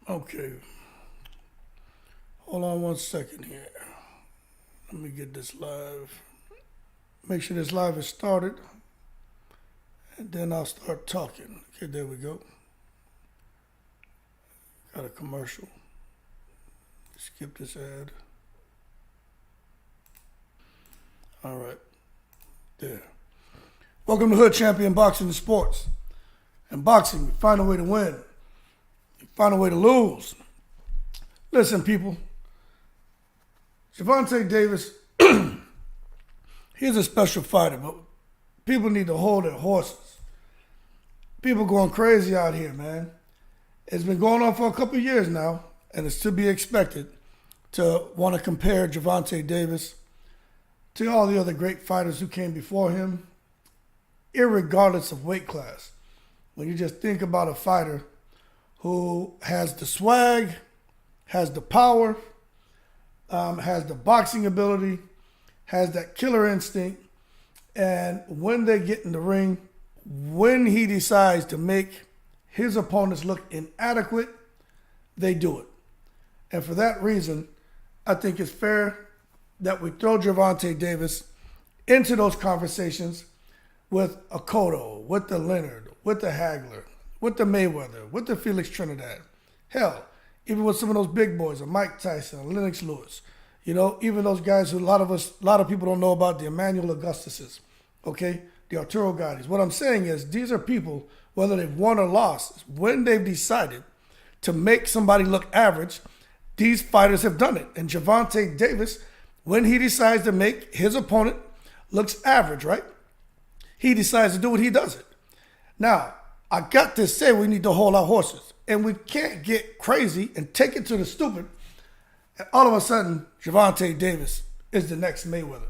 Okay, hold on 1 second here. Let me get this live. Make sure this live is started, and then I'll start talking. Okay, there we go. Got a commercial. Skip this ad. All right, there. Welcome to Hood Champion Boxing and Sports. In boxing, you find a way to win. You find a way to lose. Listen, people. Gervonta Davis, he's a special fighter, but people need to hold their horses. People going crazy out here, man. It's been going on for a couple of years now, and it's to be expected to want to compare Gervonta Davis to all the other great fighters who came before him, irregardless of weight class. When you just think about a fighter who has the swag, has the power, has the boxing ability, has that killer instinct, and when they get in the ring, when he decides to make his opponents look inadequate, they do it. And for that reason, I think it's fair that we throw Gervonta Davis into those conversations with a Cotto, with the Leonard, with the Hagler, with the Mayweather, with the Felix Trinidad. Hell, even with some of those big boys, a Mike Tyson, a Lennox Lewis. You know, even those guys who a lot of people don't know about, the Emmanuel Augustuses, okay? The Arturo Gottis. What I'm saying is these are people, whether they've won or lost, when they've decided to make somebody look average, these fighters have done it. And Gervonta Davis, when he decides to make his opponent looks average, right? He decides to do what he does it. Now, I got to say we need to hold our horses. And we can't get crazy and take it to the stupid. And all of a sudden, Gervonta Davis is the next Mayweather.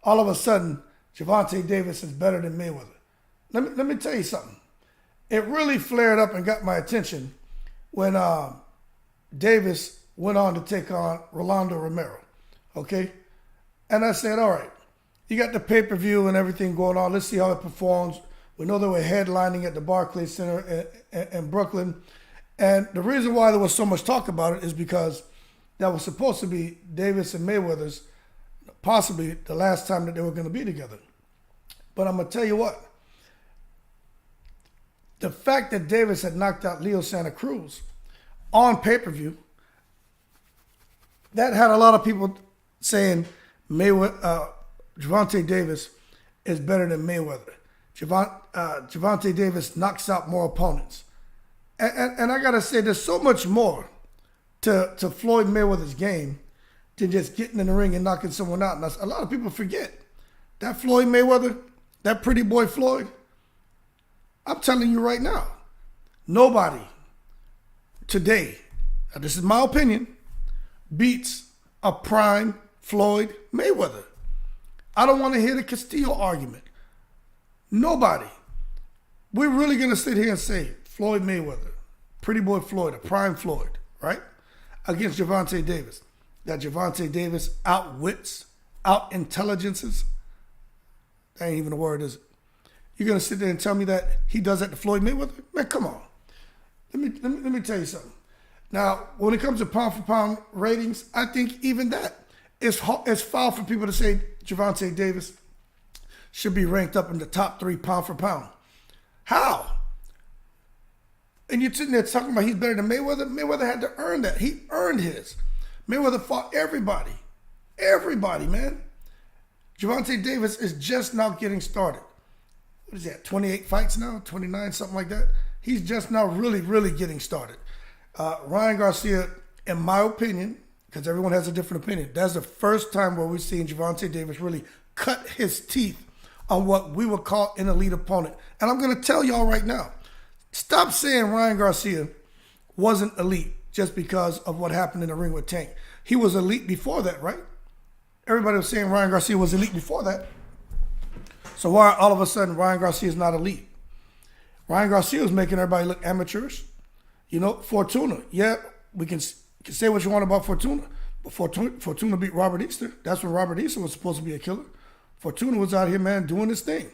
All of a sudden, Gervonta Davis is better than Mayweather. Let me tell you something. It really flared up and got my attention when Davis went on to take on Rolando Romero. Okay? And I said, all right, you got the pay-per-view and everything going on. Let's see how it performs. We know they were headlining at the Barclays Center in Brooklyn. And the reason why there was so much talk about it is because that was supposed to be Davis and Mayweather's possibly the last time that they were going to be together. But I'm going to tell you what. The fact that Davis had knocked out Leo Santa Cruz on pay-per-view, that had a lot of people saying Gervonta Davis is better than Mayweather. Gervonta Davis knocks out more opponents. And I got to say, there's so much more to Floyd Mayweather's game than just getting in the ring and knocking someone out. And a lot of people forget that Floyd Mayweather, that pretty boy Floyd, I'm telling you right now, nobody today, now this is my opinion, beats a prime Floyd Mayweather. I don't want to hear the Castillo argument. Nobody. We're really going to sit here and say Floyd Mayweather, pretty boy Floyd, a prime Floyd, right? Against Gervonta Davis. That Gervonta Davis outwits, out-intelligences. That ain't even a word, is it? You're going to sit there and tell me that he does that to Floyd Mayweather? Man, come on. Let me tell you something. Now, when it comes to pound-for-pound ratings, I think even that it's foul for people to say Gervonta Davis should be ranked up in the top 3 pound-for-pound. How? And you're sitting there talking about he's better than Mayweather? Mayweather had to earn that. He earned his. Mayweather fought everybody. Everybody, man. Gervonta Davis is just now getting started. What is that, 28 fights now? 29, something like that? He's just now really, really getting started. Ryan Garcia, in my opinion, because everyone has a different opinion, that's the first time where we've seen Gervonta Davis really cut his teeth on what we would call an elite opponent. And I'm going to tell y'all right now, stop saying Ryan Garcia wasn't elite just because of what happened in the ring with Tank. He was elite before that, right? Everybody was saying Ryan Garcia was elite before that. So why all of a sudden Ryan Garcia is not elite? Ryan Garcia was making everybody look amateurish. You know, Fortuna. Yeah, we can say what you want about Fortuna. But Fortuna beat Robert Easter. That's when Robert Easter was supposed to be a killer. Fortuna was out here, man, doing his thing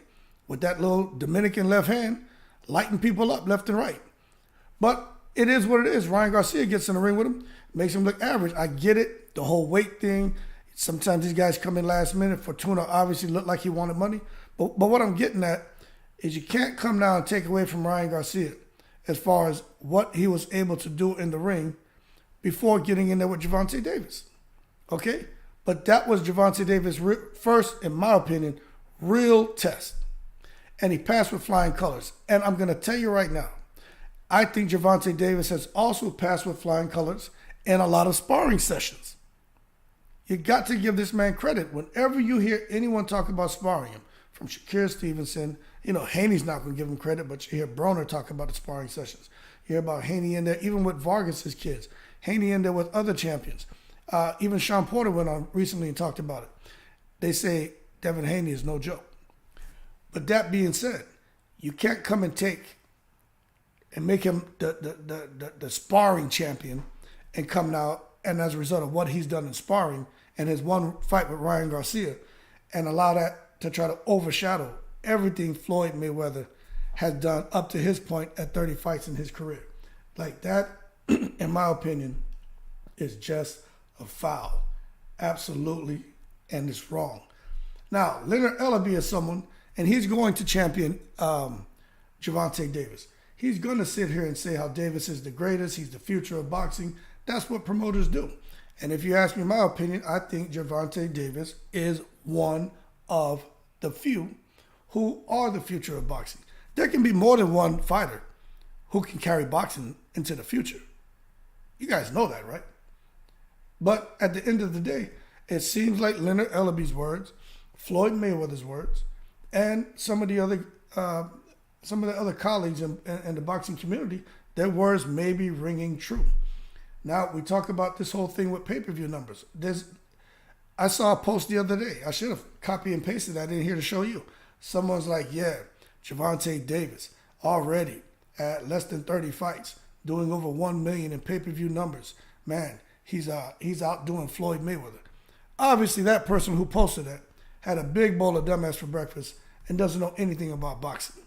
with that little Dominican left hand, lighting people up left and right. But it is what it is. Ryan Garcia gets in the ring with him, makes him look average. I get it, the whole weight thing. Sometimes these guys come in last minute. Fortuna obviously looked like he wanted money. But what I'm getting at is you can't come down and take away from Ryan Garcia as far as what he was able to do in the ring before getting in there with Gervonta Davis. Okay? But that was Gervonta Davis' first, in my opinion, real test. And he passed with flying colors. And I'm going to tell you right now, I think Gervonta Davis has also passed with flying colors in a lot of sparring sessions. You got to give this man credit. Whenever you hear anyone talk about sparring him, from Shakir Stevenson, Haney's not going to give him credit, but you hear Broner talk about the sparring sessions. You hear about Haney in there, even with Vargas's kids. Haney in there with other champions. Even Sean Porter went on recently and talked about it. They say Devin Haney is no joke. But that being said, you can't come and take and make him the sparring champion and come now, and as a result of what he's done in sparring and his one fight with Ryan Garcia, and allow that to try to overshadow everything Floyd Mayweather has done up to his point at 30 fights in his career. Like that, in my opinion, is just a foul. Absolutely, and it's wrong. Now, Leonard Ellaby is someone, and he's going to champion Gervonta Davis. He's going to sit here and say how Davis is the greatest, he's the future of boxing. That's what promoters do. And if you ask me my opinion, I think Gervonta Davis is one of the few who are the future of boxing. There can be more than one fighter who can carry boxing into the future. You guys know that, right? But at the end of the day, it seems like Leonard Ellaby's words, Floyd Mayweather's words, and some of the other colleagues in the boxing community, their words may be ringing true. Now, we talk about this whole thing with pay-per-view numbers. I saw a post the other day. I should have copied and pasted that in here to show you. Someone's like, yeah, Gervonta Davis already at less than 30 fights, doing over 1 million in pay-per-view numbers. Man, he's outdoing Floyd Mayweather. Obviously, that person who posted that had a big bowl of dumbass for breakfast and doesn't know anything about boxing.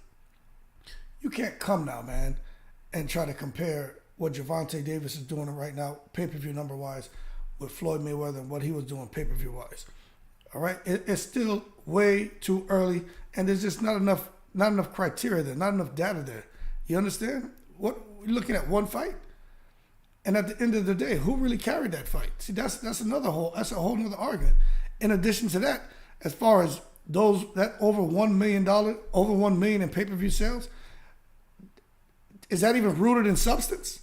You can't come now, man, and try to compare what Gervonta Davis is doing right now, pay-per-view number-wise, with Floyd Mayweather and what he was doing pay-per-view-wise. All right? It's still way too early, and there's just not enough criteria there, not enough data there. You understand? We're looking at one fight, and at the end of the day, who really carried that fight? See, that's a whole nother argument. In addition to that, as far as that over $1 million in pay-per-view sales, is that even rooted in substance?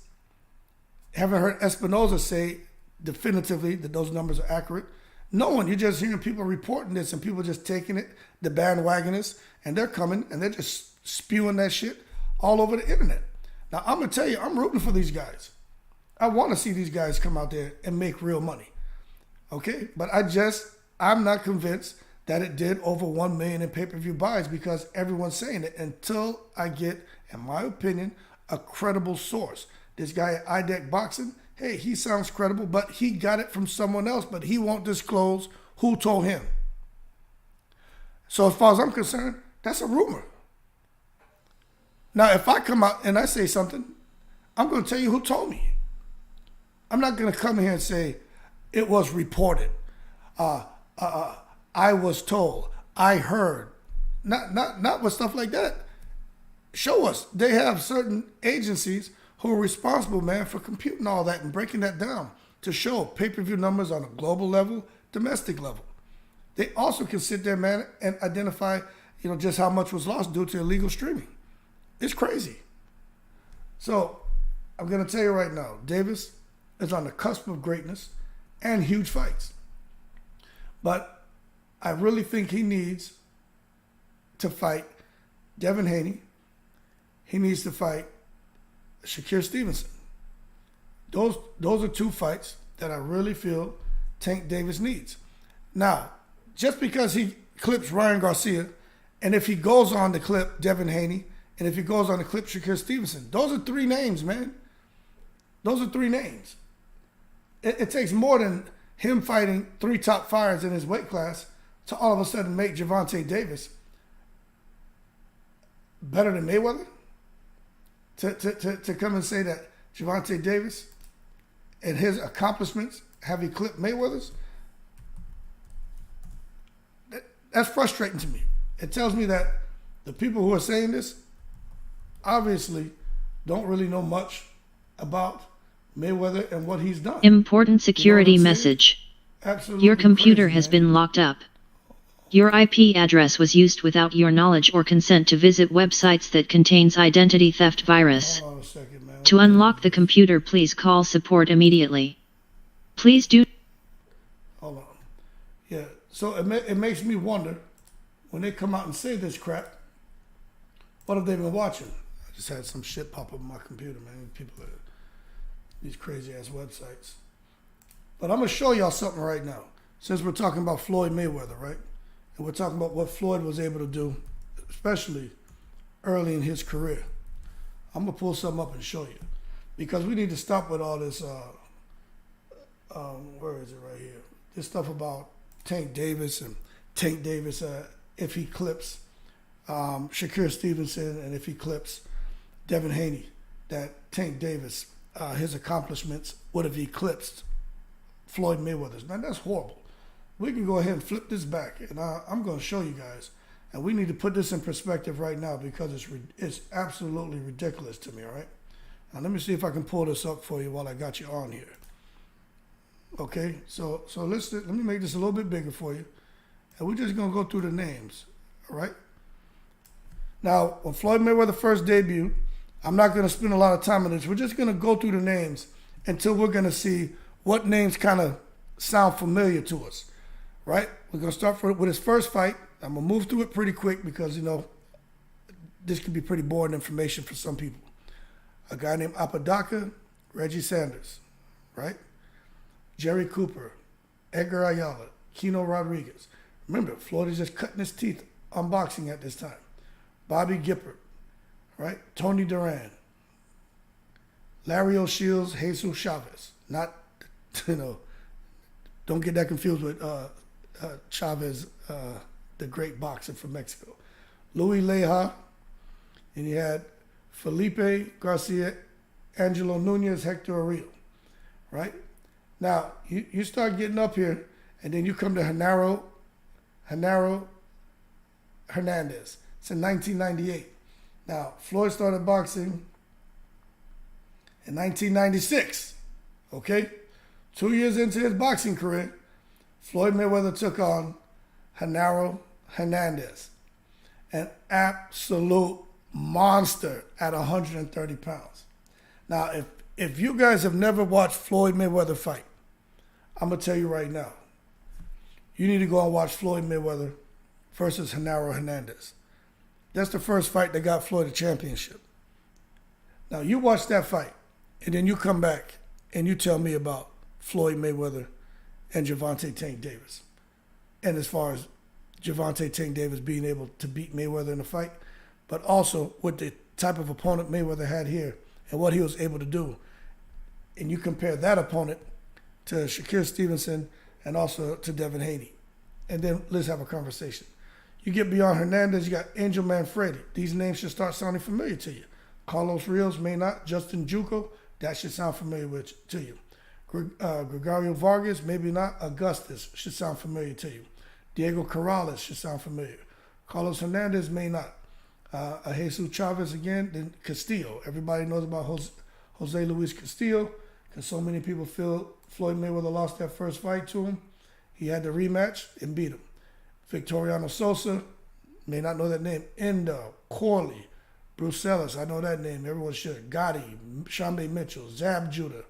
Haven't heard Espinoza say definitively that those numbers are accurate. No one. You're just hearing people reporting this and people just taking it, the bandwagoners, and they're coming and they're just spewing that shit all over the internet. Now, I'm going to tell you, I'm rooting for these guys. I want to see these guys come out there and make real money. Okay? But I'm not convinced that it did over 1 million in pay-per-view buys because everyone's saying it until I get, in my opinion, a credible source. This guy at IDEC Boxing, hey, he sounds credible, but he got it from someone else, but he won't disclose who told him. So as far as I'm concerned, that's a rumor. Now, if I come out and I say something, I'm going to tell you who told me. I'm not going to come here and say it was reported. I was told. I heard. Not with stuff like that. Show us. They have certain agencies who are responsible, man, for computing all that and breaking that down to show pay-per-view numbers on a global level, domestic level. They also can sit there, man, and identify, just how much was lost due to illegal streaming. It's crazy. So I'm going to tell you right now, Davis is on the cusp of greatness and huge fights. But I really think he needs to fight Devin Haney. He needs to fight Shakir Stevenson. Those are two fights that I really feel Tank Davis needs. Now, just because he clips Ryan Garcia, and if he goes on to clip Devin Haney, and if he goes on to clip Shakir Stevenson, those are three names, man. Those are three names. It takes more than him fighting three top fighters in his weight class to all of a sudden make Gervonta Davis better than Mayweather. To come and say that Gervonta Davis and his accomplishments have eclipsed Mayweather's, that's frustrating to me. It tells me that the people who are saying this obviously don't really know much about Mayweather and what he's done. Important security message. Absolutely. Your computer crazy, has man. been locked up. Your IP address was used without your knowledge or consent to visit websites that contains identity theft virus. Hold on a second, man. To unlock the computer, please call support immediately. Please do. Hold on. Yeah, so it makes me wonder, when they come out and say this crap, what have they been watching? I just had some shit pop up on my computer, man. People are these crazy ass websites. But I'm gonna show y'all something right now. Since we're talking about Floyd Mayweather, right? And we're talking about what Floyd was able to do, especially early in his career. I'm gonna pull something up and show you, because we need to stop with all this. Where is it right here? This stuff about Tank Davis and Tank Davis if he clips Shakur Stevenson, and if he clips Devin Haney, that Tank Davis, his accomplishments would have eclipsed Floyd Mayweather's. Man, that's horrible. We can go ahead and flip this back, and I'm going to show you guys. And we need to put this in perspective right now, because it's absolutely ridiculous to me, all right? Now, let me see if I can pull this up for you while I got you on here. Okay, so let me make this a little bit bigger for you. And we're just going to go through the names, all right? Now, when Floyd Mayweather first debuted, I'm not going to spend a lot of time on this. We're just going to go through the names until we're going to see what names kind of sound familiar to us, right? We're going to start with his first fight. I'm going to move through it pretty quick because, this could be pretty boring information for some people. A guy named Apodaca, Reggie Sanders, right? Jerry Cooper, Edgar Ayala, Kino Rodriguez. Remember, Floyd is just cutting his teeth on boxing at this time. Bobby Gippert, right? Tony Duran, Larry O'Shields, Jesus Chavez. Not, don't get that confused with Chavez, the great boxer from Mexico. Louis Leja, and you had Felipe Garcia, Angelo Nunez, Hector Arillo, right? Now, you start getting up here, and then you come to Genaro Hernandez. It's in 1998. Now, Floyd started boxing in 1996, okay? 2 years into his boxing career, Floyd Mayweather took on Genaro Hernandez, an absolute monster at 130 pounds. Now, if you guys have never watched Floyd Mayweather fight, I'm going to tell you right now, you need to go and watch Floyd Mayweather versus Genaro Hernandez. That's the first fight that got Floyd a championship. Now, you watch that fight, and then you come back and you tell me about Floyd Mayweather and Gervonta Tank Davis. And as far as Gervonta Tank Davis being able to beat Mayweather in a fight, but also with the type of opponent Mayweather had here and what he was able to do. And you compare that opponent to Shakur Stevenson and also to Devin Haney. And then let's have a conversation. You get beyond Hernandez, you got Angel Manfredi. These names should start sounding familiar to you. Carlos Rios may not. Justin Juco, that should sound familiar to you. Gregorio Vargas, maybe not. Augustus should sound familiar to you. Diego Corrales should sound familiar. Carlos Hernandez may not. Jesus Chavez again, then Castillo. Everybody knows about Jose Luis Castillo, because so many people feel Floyd Mayweather lost that first fight to him. He had the rematch and beat him. Victoriano Sosa, may not know that name. Endo, Corley, Bruce Ellis, I know that name. Everyone should. Gotti, Shambe Mitchell, Zab Judah,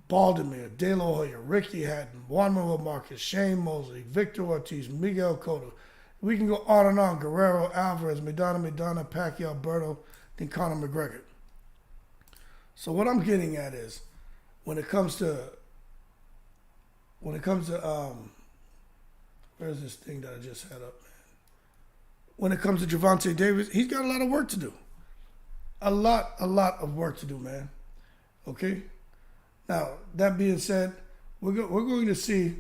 Baldomir, De La Hoya, Ricky Hatton, Juan Manuel Marquez, Shane Mosley, Victor Ortiz, Miguel Cotto. We can go on and on. Guerrero, Alvarez, Maidana, Pacquiao, Berto, then Conor McGregor. So what I'm getting at is, when it comes to where's this thing that I just had up, man? When it comes to Gervonta Davis, he's got a lot of work to do. A lot of work to do, man. Okay? Now, that being said, we're going to see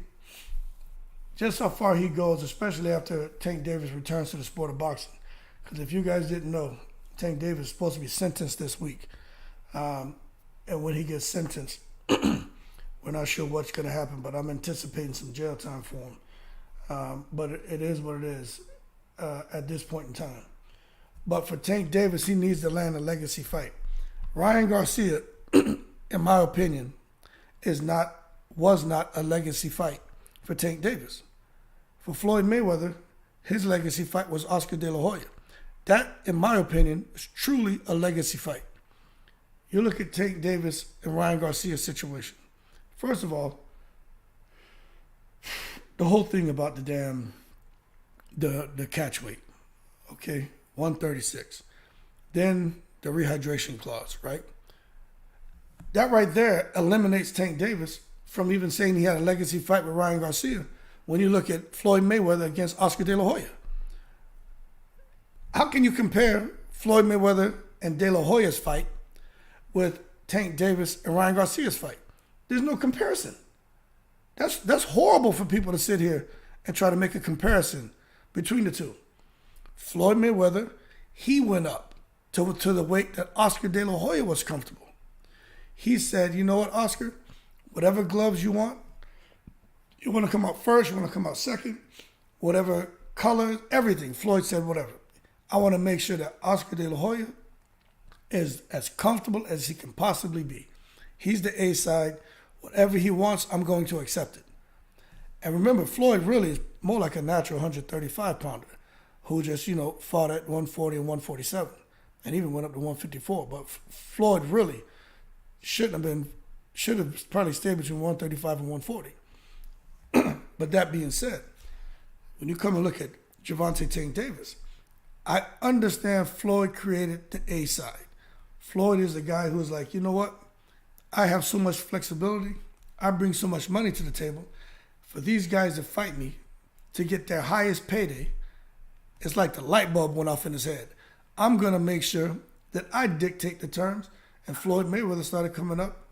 just how far he goes, especially after Tank Davis returns to the sport of boxing. Because if you guys didn't know, Tank Davis is supposed to be sentenced this week. and when he gets sentenced, we're not sure what's going to happen, but I'm anticipating some jail time for him. But it is what it is at this point in time. But for Tank Davis, he needs to land a legacy fight. Ryan Garcia, in my opinion, was not a legacy fight for Tank Davis. For Floyd Mayweather, his legacy fight was Oscar De La Hoya. That, in my opinion, is truly a legacy fight. You look at Tank Davis and Ryan Garcia's situation. First of all, the whole thing about the catch weight, okay, 136. Then the rehydration clause, right? That right there eliminates Tank Davis from even saying he had a legacy fight with Ryan Garcia when you look at Floyd Mayweather against Oscar De La Hoya. How can you compare Floyd Mayweather and De La Hoya's fight with Tank Davis and Ryan Garcia's fight? There's no comparison. That's horrible for people to sit here and try to make a comparison between the two. Floyd Mayweather, he went up to the weight that Oscar De La Hoya was comfortable. He said, you know what, Oscar, whatever gloves you want to come out first, you want to come out second, whatever color, everything. Floyd said, whatever. I want to make sure that Oscar De La Hoya is as comfortable as he can possibly be. He's the A side. Whatever he wants, I'm going to accept it. And remember, Floyd really is more like a natural 135-pounder who just, fought at 140 and 147 and even went up to 154. But Floyd really should have probably stayed between 135 and 140. But that being said, when you come and look at Gervonta Tank Davis, I understand Floyd created the A side. Floyd is the guy who's like, you know what? I have so much flexibility. I bring so much money to the table. For these guys to fight me to get their highest payday, it's like the light bulb went off in his head. I'm going to make sure that I dictate the terms. And Floyd Mayweather started coming up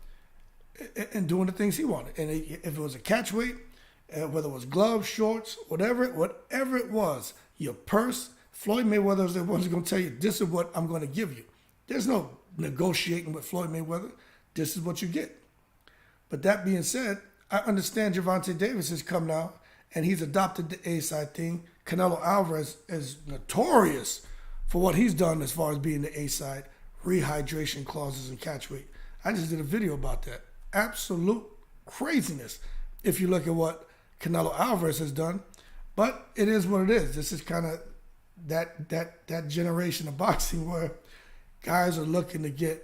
and doing the things he wanted. And if it was a catch weight, whether it was gloves, shorts, whatever it was, your purse, Floyd Mayweather is the one who's going to tell you, this is what I'm going to give you. There's no negotiating with Floyd Mayweather. This is what you get. But that being said, I understand Gervonta Davis has come now and he's adopted the A-side thing. Canelo Alvarez is notorious for what he's done as far as being the A-side, rehydration clauses and catch weight. I just did a video about that. Absolute craziness if you look at what Canelo Alvarez has done. But it is what it is. This is kind of that generation of boxing where guys are looking to get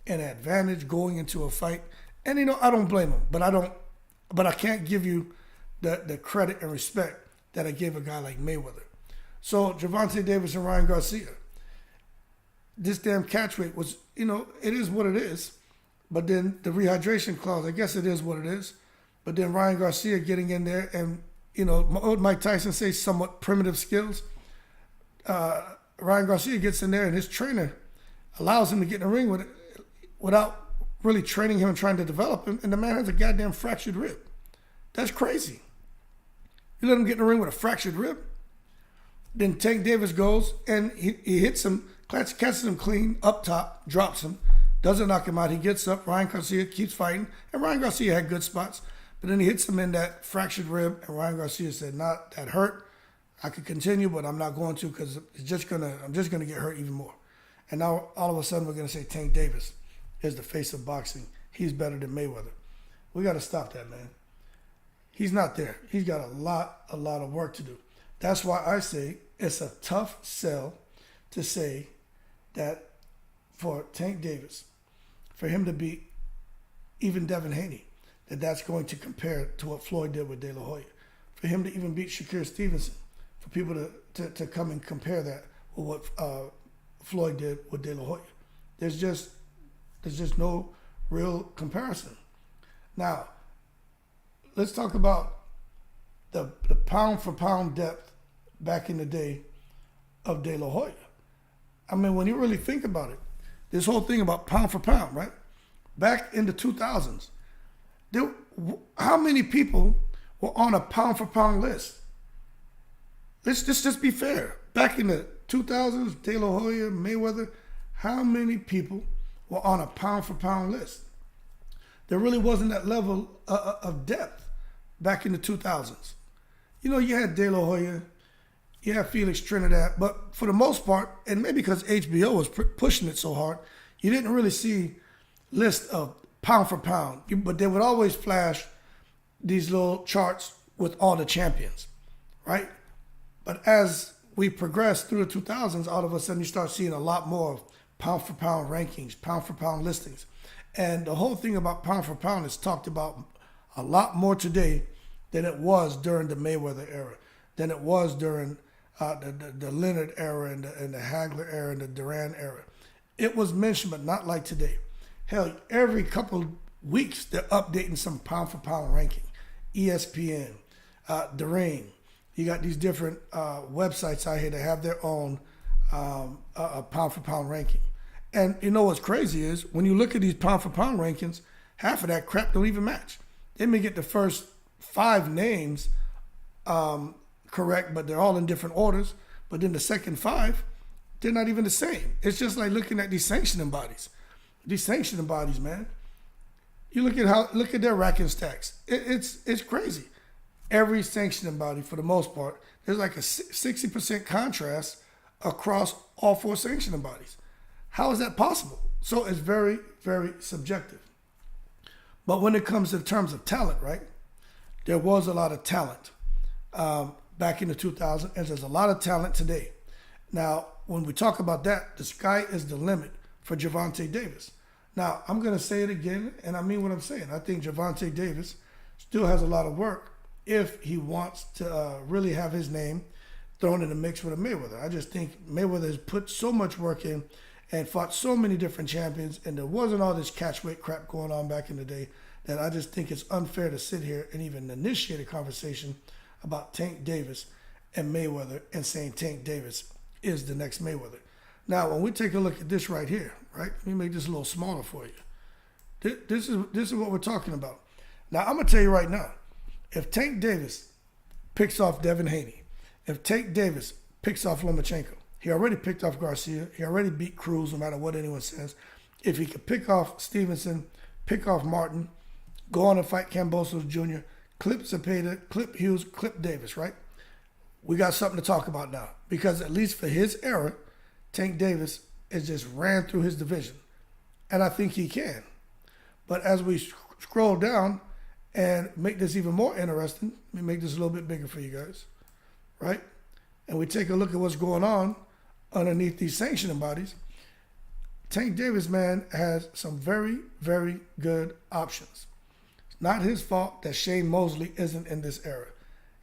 an advantage going into a fight. And I don't blame them, but I can't give you the credit and respect that I gave a guy like Mayweather. So Gervonta Davis and Ryan Garcia, this damn catch weight was, it is what it is. But then the rehydration clause, I guess it is what it is. But then Ryan Garcia getting in there and, what Mike Tyson says, somewhat primitive skills. Ryan Garcia gets in there and his trainer allows him to get in the ring without really training him and trying to develop him. And the man has a goddamn fractured rib. That's crazy. You let him get in the ring with a fractured rib? Then Tank Davis goes and he hits him, catches him clean, up top, drops him, doesn't knock him out. He gets up. Ryan Garcia keeps fighting. And Ryan Garcia had good spots. But then he hits him in that fractured rib. And Ryan Garcia said, that hurt. I could continue, but I'm not going to because I'm just going to get hurt even more. And now all of a sudden we're going to say Tank Davis is the face of boxing. He's better than Mayweather. We got to stop that, man. He's not there. He's got a lot of work to do. That's why I say it's a tough sell to say that for Tank Davis, for him to beat even Devin Haney, that's going to compare to what Floyd did with De La Hoya. For him to even beat Shakur Stevenson, for people to come and compare that with what Floyd did with De La Hoya. There's just no real comparison. Now, let's talk about the pound for pound depth back in the day of De La Hoya. I mean, when you really think about it, this whole thing about pound for pound, right? Back in the 2000s, how many people were on a pound for pound list? Let's just be fair. Back in the 2000s, De La Hoya, Mayweather, how many people were on a pound for pound list? there really wasn't that level of depth back in the 2000s. You know, you had De La Hoya, you had Felix Trinidad, but for the most part, and maybe because HBO was pushing it so hard, you didn't really see lists of pound for pound. But they would always flash these little charts with all the champions, right? But as we progress through the 2000s, all of a sudden you start seeing a lot more pound for pound rankings, pound for pound listings. And the whole thing about pound for pound is talked about a lot more today than it was during the Mayweather era, than it was during the Leonard era and the Hagler era and the Duran era. It was mentioned, but not like today. Hell, every couple weeks they're updating some pound for pound ranking. ESPN, Duran. You got these different websites out here that have their own pound for pound ranking. And you know what's crazy is when you look at these pound for pound rankings, half of that crap don't even match. They may get the first 5 names correct, but they're all in different orders. But then the second 5, they're not even the same. It's just like looking at these sanctioning bodies. These sanctioning bodies, man. You look at their ranking stacks. It's crazy. Every sanctioning body, for the most part, there's like a 60% contrast across all 4 sanctioning bodies. How is that possible? So it's very, very subjective. But when it comes to terms of talent, right? There was a lot of talent back in the 2000s, and there's a lot of talent today. Now, when we talk about that, the sky is the limit for Gervonta Davis. Now, I'm going to say it again, and I mean what I'm saying. I think Gervonta Davis still has a lot of work if he wants to really have his name thrown in the mix with a Mayweather. I just think Mayweather has put so much work in and fought so many different champions, and there wasn't all this catchweight crap going on back in the day that I just think it's unfair to sit here and even initiate a conversation about Tank Davis and Mayweather and saying Tank Davis is the next Mayweather. Now, when we take a look at this right here, right? Let me make this a little smaller for you. This is what we're talking about. Now, I'm going to tell you right now, if Tank Davis picks off Devin Haney, if Tank Davis picks off Lomachenko, he already picked off Garcia, he already beat Cruz, no matter what anyone says. If he could pick off Stevenson, pick off Martin, go on and fight Kambosos Jr., clip Zepeda, clip Hughes, clip Davis, right? We got something to talk about now. Because at least for his era, Tank Davis has just ran through his division. And I think he can. But as we scroll down and make this even more interesting, let me make this a little bit bigger for you guys, right? And we take a look at what's going on underneath these sanctioning bodies. Tank Davis, man, has some very, very good options. It's not his fault that Shane Mosley isn't in this era.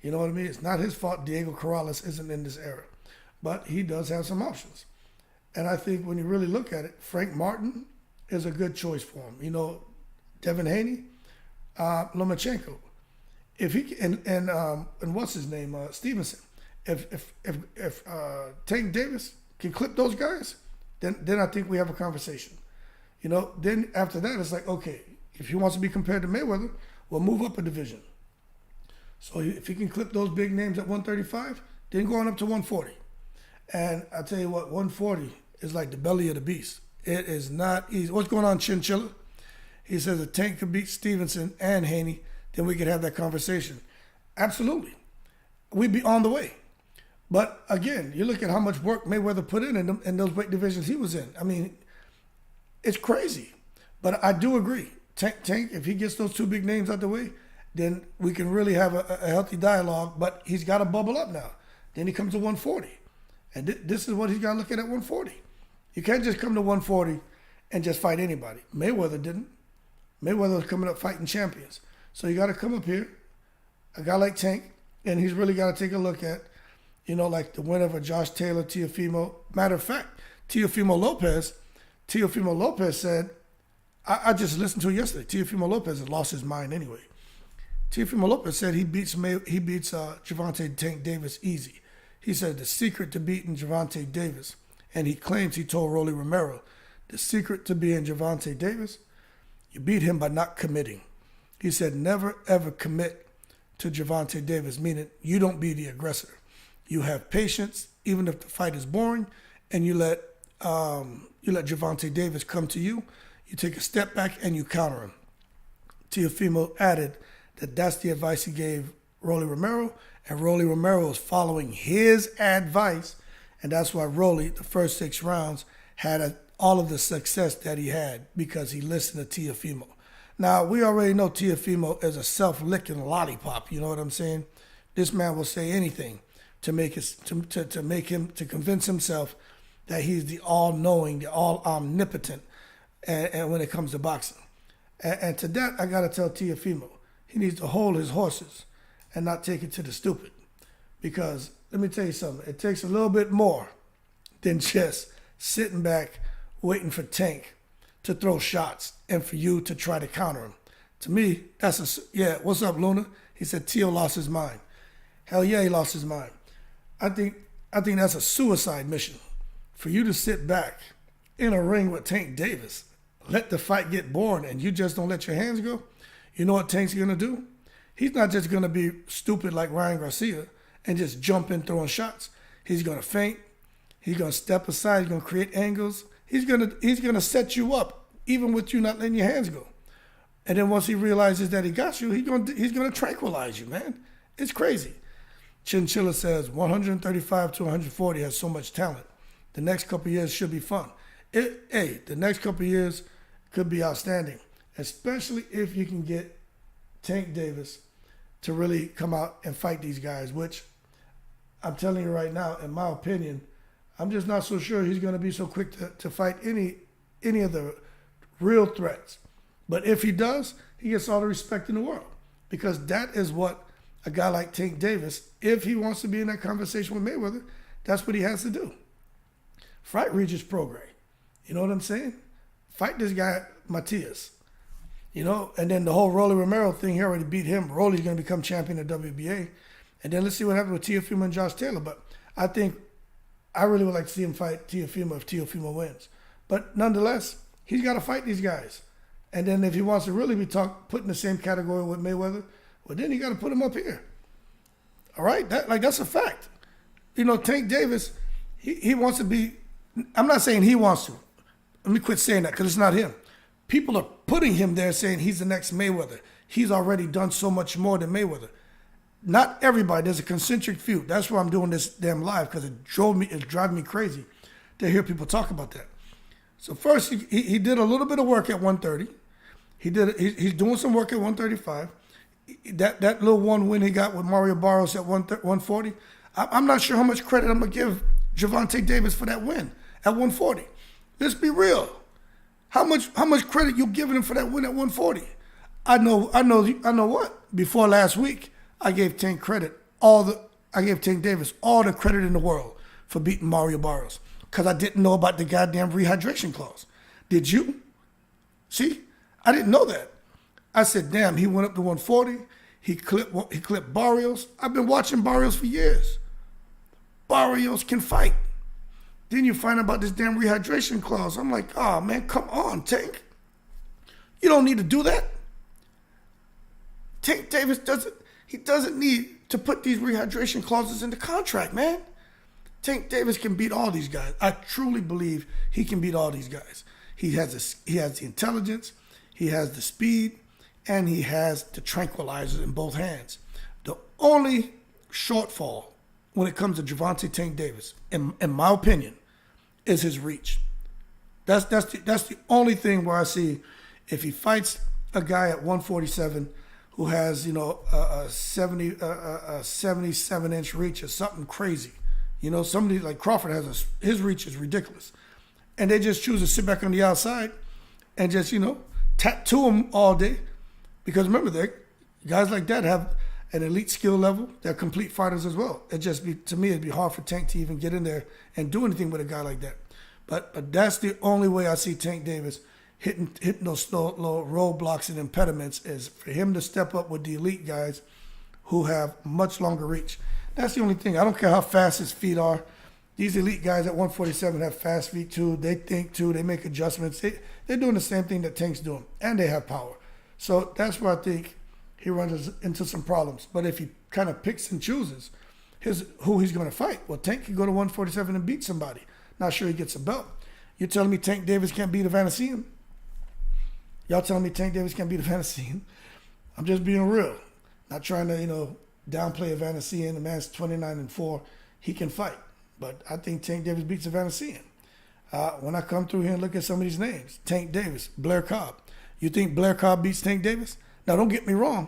You know what I mean? It's not his fault Diego Corrales isn't in this era. But he does have some options. And I think when you really look at it, Frank Martin is a good choice for him. You know, Devin Haney, Lomachenko. If he and what's his name, Stevenson. If Tank Davis can clip those guys, then I think we have a conversation. You know, then after that, it's like, okay, if he wants to be compared to Mayweather, we'll move up a division. So if he can clip those big names at 135, then going up to 140. And I tell you what, 140 is like the belly of the beast. It is not easy. What's going on, Chinchilla? He says if Tank could beat Stevenson and Haney, then we could have that conversation. Absolutely. We'd be on the way. But again, you look at how much work Mayweather put in those weight divisions he was in. I mean, it's crazy. But I do agree. Tank, if he gets those 2 big names out the way, then we can really have a healthy dialogue. But he's got to bubble up now. Then he comes to 140. And this is what he's got to look at 140. You can't just come to 140 and just fight anybody. Mayweather didn't. Mayweather was coming up fighting champions. So you got to come up here, a guy like Tank, and he's really got to take a look at, you know, like the winner of Josh Taylor, Teofimo. Matter of fact, Teofimo Lopez said, I just listened to it yesterday. Teofimo Lopez has lost his mind anyway. Teofimo Lopez said he beats Gervonta Tank Davis easy. He said the secret to beating Gervonta Davis, and he claims he told Rolly Romero, the secret to being Gervonta Davis, you beat him by not committing. He said never ever commit to Gervonta Davis, meaning you don't be the aggressor. You have patience, even if the fight is boring, and you let Gervonta Davis come to you. You take a step back and you counter him. Teofimo added that that's the advice he gave Rolly Romero, and Rolly Romero was following his advice, and that's why Rolly, the first 6 rounds, had all of the success that he had because he listened to Teofimo. Now, we already know Teofimo is a self-licking lollipop, you know what I'm saying? This man will say anything to make to convince himself that he's the all-knowing, the all-omnipotent, and when it comes to boxing. And to that, I got to tell Teofimo, he needs to hold his horses and not take it to the stupid. Because, let me tell you something, it takes a little bit more than just sitting back waiting for Tank to throw shots and for you to try to counter him. To me, yeah, what's up, Luna? He said Teo lost his mind. Hell yeah, he lost his mind. I think that's a suicide mission. For you to sit back in a ring with Tank Davis, let the fight get boring, and you just don't let your hands go, you know what Tank's going to do? He's not just going to be stupid like Ryan Garcia and just jump in throwing shots. He's going to feint. He's going to step aside. He's going to create angles. He's going to set you up, even with you not letting your hands go. And then once he realizes that he got you, he's going to tranquilize you, man. It's crazy. Chinchilla says 135 to 140 has so much talent. The next couple of years should be fun. The next couple of years could be outstanding, especially if you can get Tank Davis to really come out and fight these guys, which I'm telling you right now, in my opinion, I'm just not so sure he's going to be so quick to fight any of the real threats. But if he does, he gets all the respect in the world, because that is what a guy like Tank Davis, if he wants to be in that conversation with Mayweather, that's what he has to do. Fight Regis Prograis. You know what I'm saying? Fight this guy, Matias. You know, and then the whole Rolly Romero thing, he already beat him. Rolly's going to become champion of WBA. And then let's see what happens with Teofimo and Josh Taylor. But I really would like to see him fight Teofimo if Teofimo wins. But nonetheless, he's got to fight these guys. And then if he wants to really be put in the same category with Mayweather, well, then he got to put him up here. All right? That's a fact. You know, Tank Davis, he wants to be, I'm not saying he wants to. Let me quit saying that because it's not him. People are putting him there saying he's the next Mayweather. He's already done so much more than Mayweather. Not everybody. There's a concentric few. That's why I'm doing this damn live, because it's driving me crazy to hear people talk about that. So first, he did a little bit of work at 130. He's doing some work at 135. That little one win he got with Mario Barrios at 140. I'm not sure how much credit I'm gonna give Gervonta Davis for that win at 140. Let's be real. How much credit you giving him for that win at 140? I know what. Before last week, I gave Tank Davis all the credit in the world for beating Mario Barrios, because I didn't know about the goddamn rehydration clause. Did you? See? I didn't know that. I said, damn, he went up to 140. He clipped Barrios. I've been watching Barrios for years. Barrios can fight. Then you find out about this damn rehydration clause. I'm like, oh, man, come on, Tank. You don't need to do that. Tank Davis doesn't need to put these rehydration clauses in the contract, man. Tank Davis can beat all these guys. I truly believe he can beat all these guys. He has the intelligence, he has the speed, and he has the tranquilizers in both hands. The only shortfall when it comes to Gervonta Tank Davis, in my opinion, is his reach. That's the only thing where I see, if he fights a guy at 147 who has, you know, a 77-inch reach or something crazy, you know, somebody like Crawford his reach is ridiculous, and they just choose to sit back on the outside and just, you know, tattoo him all day, because remember, guys like that have an elite skill level. They're complete fighters as well. To me, it'd be hard for Tank to even get in there and do anything with a guy like that. But that's the only way I see Tank Davis hitting those little roadblocks and impediments, is for him to step up with the elite guys who have much longer reach. That's the only thing. I don't care how fast his feet are. These elite guys at 147 have fast feet too. They think too. They make adjustments. They're doing the same thing that Tank's doing, and they have power. So that's where I think he runs into some problems. But if he kind of picks and chooses who he's going to fight, well, Tank can go to 147 and beat somebody. Not sure he gets a belt. You're telling me Tank Davis can't beat Evander Cien? Y'all telling me Tank Davis can't beat Evander. I'm just being real. Not trying to, downplay Evander. The man's 29-4. He can fight. But I think Tank Davis beats Evander. When I come through here and look at some of these names, Tank Davis, Blair Cobb. You think Blair Cobb beats Tank Davis? Now, don't get me wrong.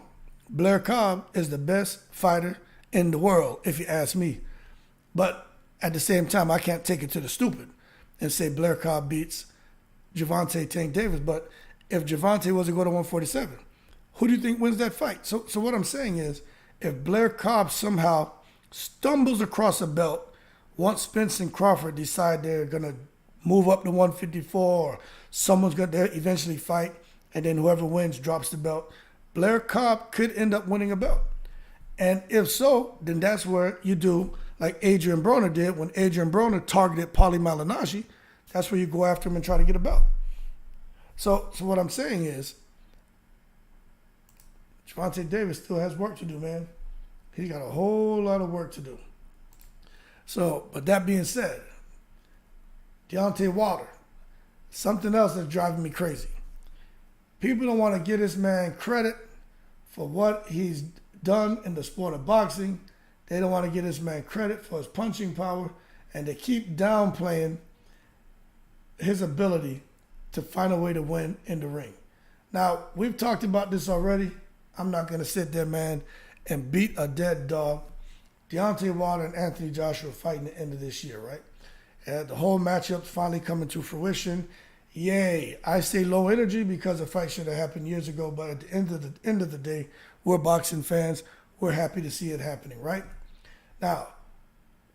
Blair Cobb is the best fighter in the world, if you ask me. But at the same time, I can't take it to the stupid and say Blair Cobb beats Gervonta Tank Davis. But if Gervonta was to go to 147, who do you think wins that fight? So what I'm saying is, if Blair Cobb somehow stumbles across a belt, once Spence and Crawford decide they're going to move up to 154, or someone's going to eventually fight, and then whoever wins drops the belt, Blair Cobb could end up winning a belt. And if so, then that's where you do like Adrian Broner did when Adrian Broner targeted Paulie Malignaggi. That's where you go after him and try to get a belt. So what I'm saying is, Gervonta Davis still has work to do, man. He's got a whole lot of work to do. So, but that being said, Deontay Wilder, something else that's driving me crazy. People don't want to give this man credit for what he's done in the sport of boxing. They don't want to give this man credit for his punching power, and they keep downplaying his ability to find a way to win in the ring. Now, we've talked about this already. I'm not going to sit there, man, and beat a dead dog. Deontay Wilder and Anthony Joshua fighting the end of this year, right? And the whole matchup's finally coming to fruition. Yay. I say low energy because the fight should have happened years ago, but at the end of the day, we're boxing fans. We're happy to see it happening, right? Now,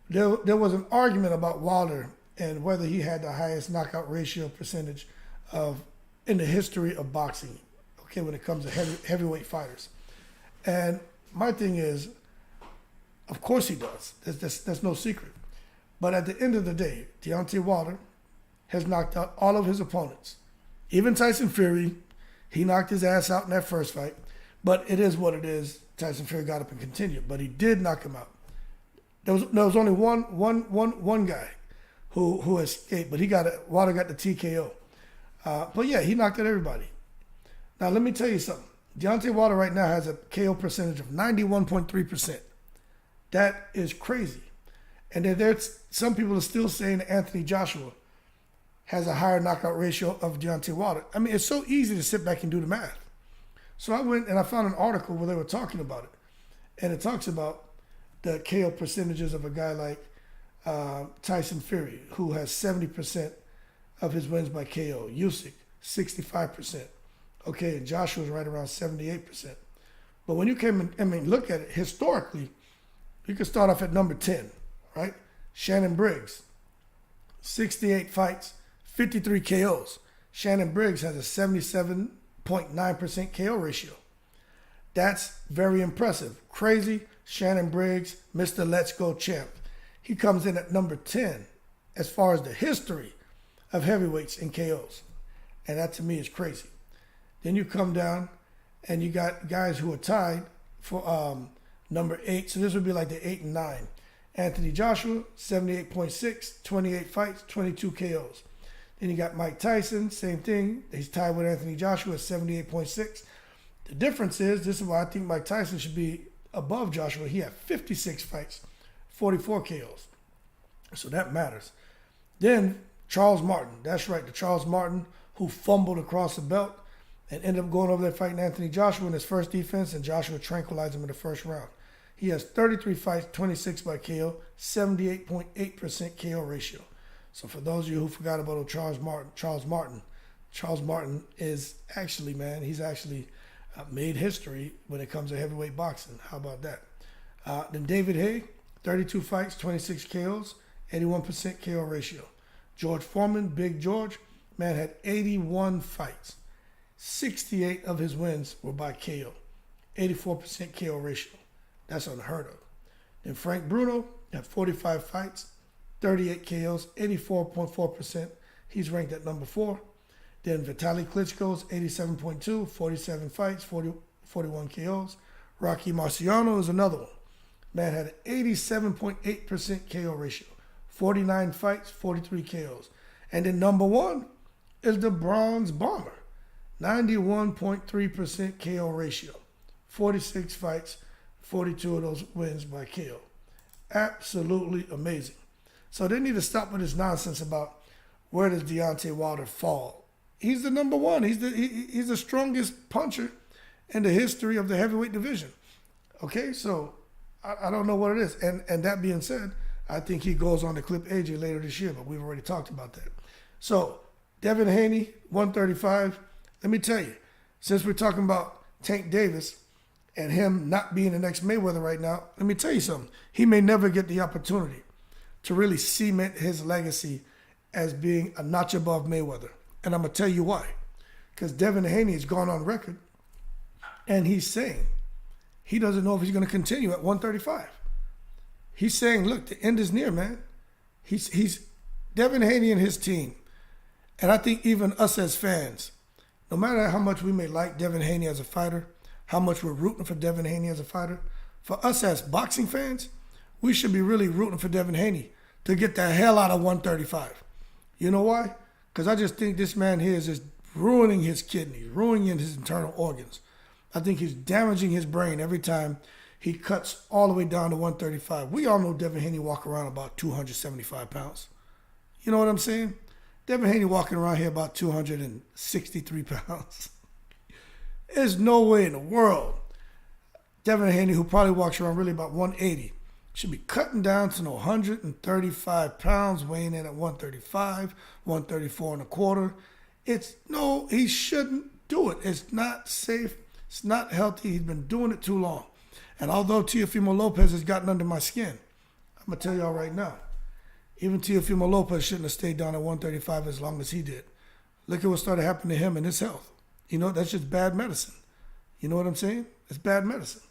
there was an argument about Wilder and whether he had the highest knockout ratio percentage in the history of boxing, okay, when it comes to heavyweight fighters. And my thing is, of course he does. That's no secret. But at the end of the day, Deontay Wilder has knocked out all of his opponents. Even Tyson Fury, he knocked his ass out in that first fight. But it is what it is. Tyson Fury got up and continued. But he did knock him out. There was only one guy who escaped, but Wilder got the TKO. But yeah, he knocked out everybody. Now let me tell you something. Deontay Wilder right now has a KO percentage of 91.3%. That is crazy. And then there's some people are still saying that Anthony Joshua has a higher knockout ratio of Deontay Wilder. I mean, it's so easy to sit back and do the math. So I went and I found an article where they were talking about it. And it talks about the KO percentages of a guy like Tyson Fury, who has 70% of his wins by KO. Usyk, 65%. Okay, and Joshua's right around 78%. But when you look at it historically, you can start off at number 10, right? Shannon Briggs, 68 fights, 53 KOs. Shannon Briggs has a 77.9% KO ratio. That's very impressive. Crazy Shannon Briggs, Mr. Let's Go champ. He comes in at number 10 as far as the history of heavyweights in KOs. And that to me is crazy. Then you come down and you got guys who are tied for number 8. So this would be like the 8 and 9. Anthony Joshua, 78.6, 28 fights, 22 KOs. Then you got Mike Tyson, same thing. He's tied with Anthony Joshua at 78.6. The difference is, this is why I think Mike Tyson should be above Joshua. He had 56 fights, 44 KOs. So that matters. Then Charles Martin. That's right, the Charles Martin who fumbled across the belt and ended up going over there fighting Anthony Joshua in his first defense, and Joshua tranquilized him in the first round. He has 33 fights, 26 by KO, 78.8% KO ratio. So for those of you who forgot about Charles Martin is actually, man, he's actually made history when it comes to heavyweight boxing. How about that? Then David Haye, 32 fights, 26 KOs, 81% KO ratio. George Foreman, Big George, man, had 81 fights. 68 of his wins were by KO. 84% KO ratio. That's unheard of. Then Frank Bruno had 45 fights, 38 KOs, 84.4%. He's ranked at number 4. Then Vitaly Klitschko's 87.2, 47 fights, 41 KOs. Rocky Marciano is another one. Man had an 87.8% KO ratio, 49 fights, 43 KOs. And then number 1 is the Bronze Bomber. 91.3% KO ratio. 46 fights, 42 of those wins by KO. Absolutely amazing. So they need to stop with this nonsense about where does Deontay Wilder fall. He's the number one. He's the strongest puncher in the history of the heavyweight division. Okay, so I don't know what it is. And that being said, I think he goes on to clip AJ later this year, but we've already talked about that. So Devin Haney, 135. Let me tell you, since we're talking about Tank Davis and him not being the next Mayweather right now, let me tell you something. He may never get the opportunity to really cement his legacy as being a notch above Mayweather. And I'm going to tell you why. Because Devin Haney has gone on record and he's saying he doesn't know if he's going to continue at 135. He's saying, look, the end is near, man. He's Devin Haney and his team. And I think even us as fans, no matter how much we may like Devin Haney as a fighter, how much we're rooting for Devin Haney as a fighter, for us as boxing fans, we should be really rooting for Devin Haney to get the hell out of 135. You know why? Because I just think this man here is just ruining his kidneys, ruining his internal organs. I think he's damaging his brain every time he cuts all the way down to 135. We all know Devin Haney walk around about 275 pounds. You know what I'm saying? Devin Haney walking around here about 263 pounds. There's no way in the world Devin Haney, who probably walks around really about 180, should be cutting down to 135 pounds, weighing in at 135, 134 and a quarter. He shouldn't do it. It's not safe. It's not healthy. He's been doing it too long. And although Teofimo Lopez has gotten under my skin, I'm going to tell y'all right now, even Teofimo Lopez shouldn't have stayed down at 135 as long as he did. Look at what started happening to him and his health. You know, that's just bad medicine. You know what I'm saying? It's bad medicine.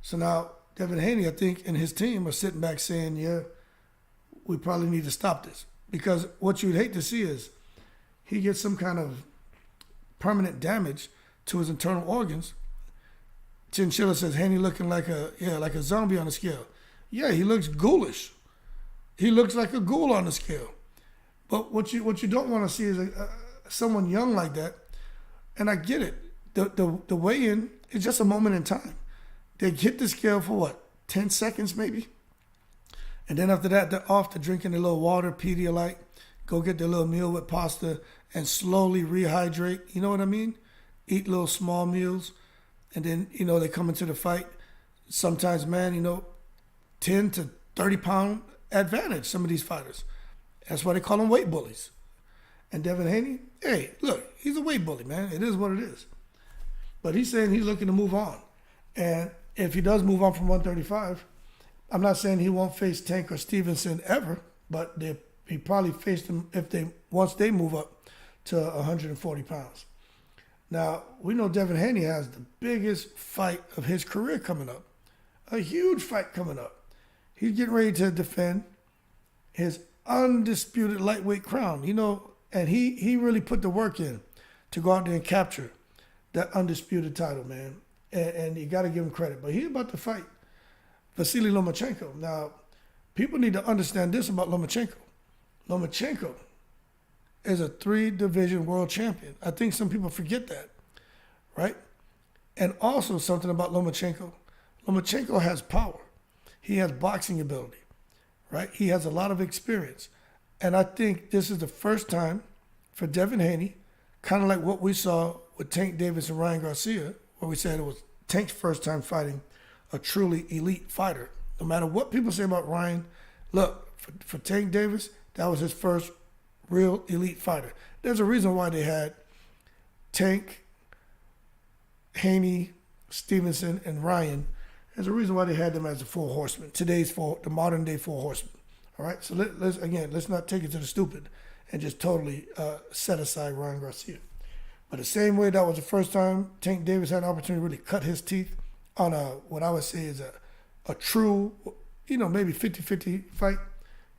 So now, Devin Haney, I think, and his team are sitting back saying, yeah, we probably need to stop this. Because what you'd hate to see is he gets some kind of permanent damage to his internal organs. Chinchilla says, Haney looking like a zombie on the scale. Yeah, he looks ghoulish. He looks like a ghoul on the scale. But what you don't want to see is someone young like that. And I get it. The weigh-in is just a moment in time. They hit the scale for what, 10 seconds maybe? And then after that, they're off to drinking a little water, Pedialyte, go get their little meal with pasta and slowly rehydrate. You know what I mean? Eat little small meals. And then, they come into the fight. Sometimes, man, 10 to 30 pound advantage, some of these fighters. That's why they call them weight bullies. And Devin Haney, hey, look, he's a weight bully, man. It is what it is. But he's saying he's looking to move on. And if he does move on from 135, I'm not saying he won't face Tank or Stevenson ever, but he probably faced them once they move up to 140 pounds. Now, we know Devin Haney has the biggest fight of his career coming up. A huge fight coming up. He's getting ready to defend his undisputed lightweight crown, and he really put the work in to go out there and capture that undisputed title, man. And you got to give him credit. But he's about to fight Vasily Lomachenko. Now, people need to understand this about Lomachenko. Lomachenko is a 3-division world champion. I think some people forget that, right? And also something about Lomachenko. Lomachenko has power. He has boxing ability, right? He has a lot of experience. And I think this is the first time for Devin Haney, kind of like what we saw with Tank Davis and Ryan Garcia, where we said it was Tank's first time fighting a truly elite fighter. No matter what people say about Ryan, look, for Tank Davis, that was his first real elite fighter. There's a reason why they had Tank, Haney, Stevenson, and Ryan. There's a reason why they had them as the four horsemen, the modern day four horsemen. All right, so let's not take it to the stupid and just totally set aside Ryan Garcia. But the same way that was the first time Tank Davis had an opportunity to really cut his teeth on what I would say is a true, maybe 50-50 fight,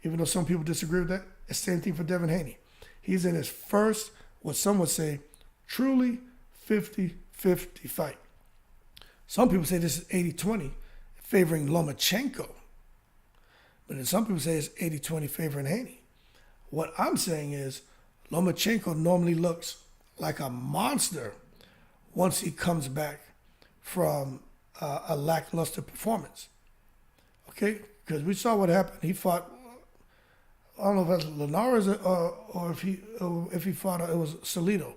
even though some people disagree with that. It's the same thing for Devin Haney. He's in his first, what some would say, truly 50-50 fight. Some people say this is 80-20, favoring Lomachenko. But then some people say it's 80-20 favoring Haney. What I'm saying is Lomachenko normally looks like a monster once he comes back from a lackluster performance. Okay? Because we saw what happened. He fought, I don't know if that's Linares or if he fought, it was Salido.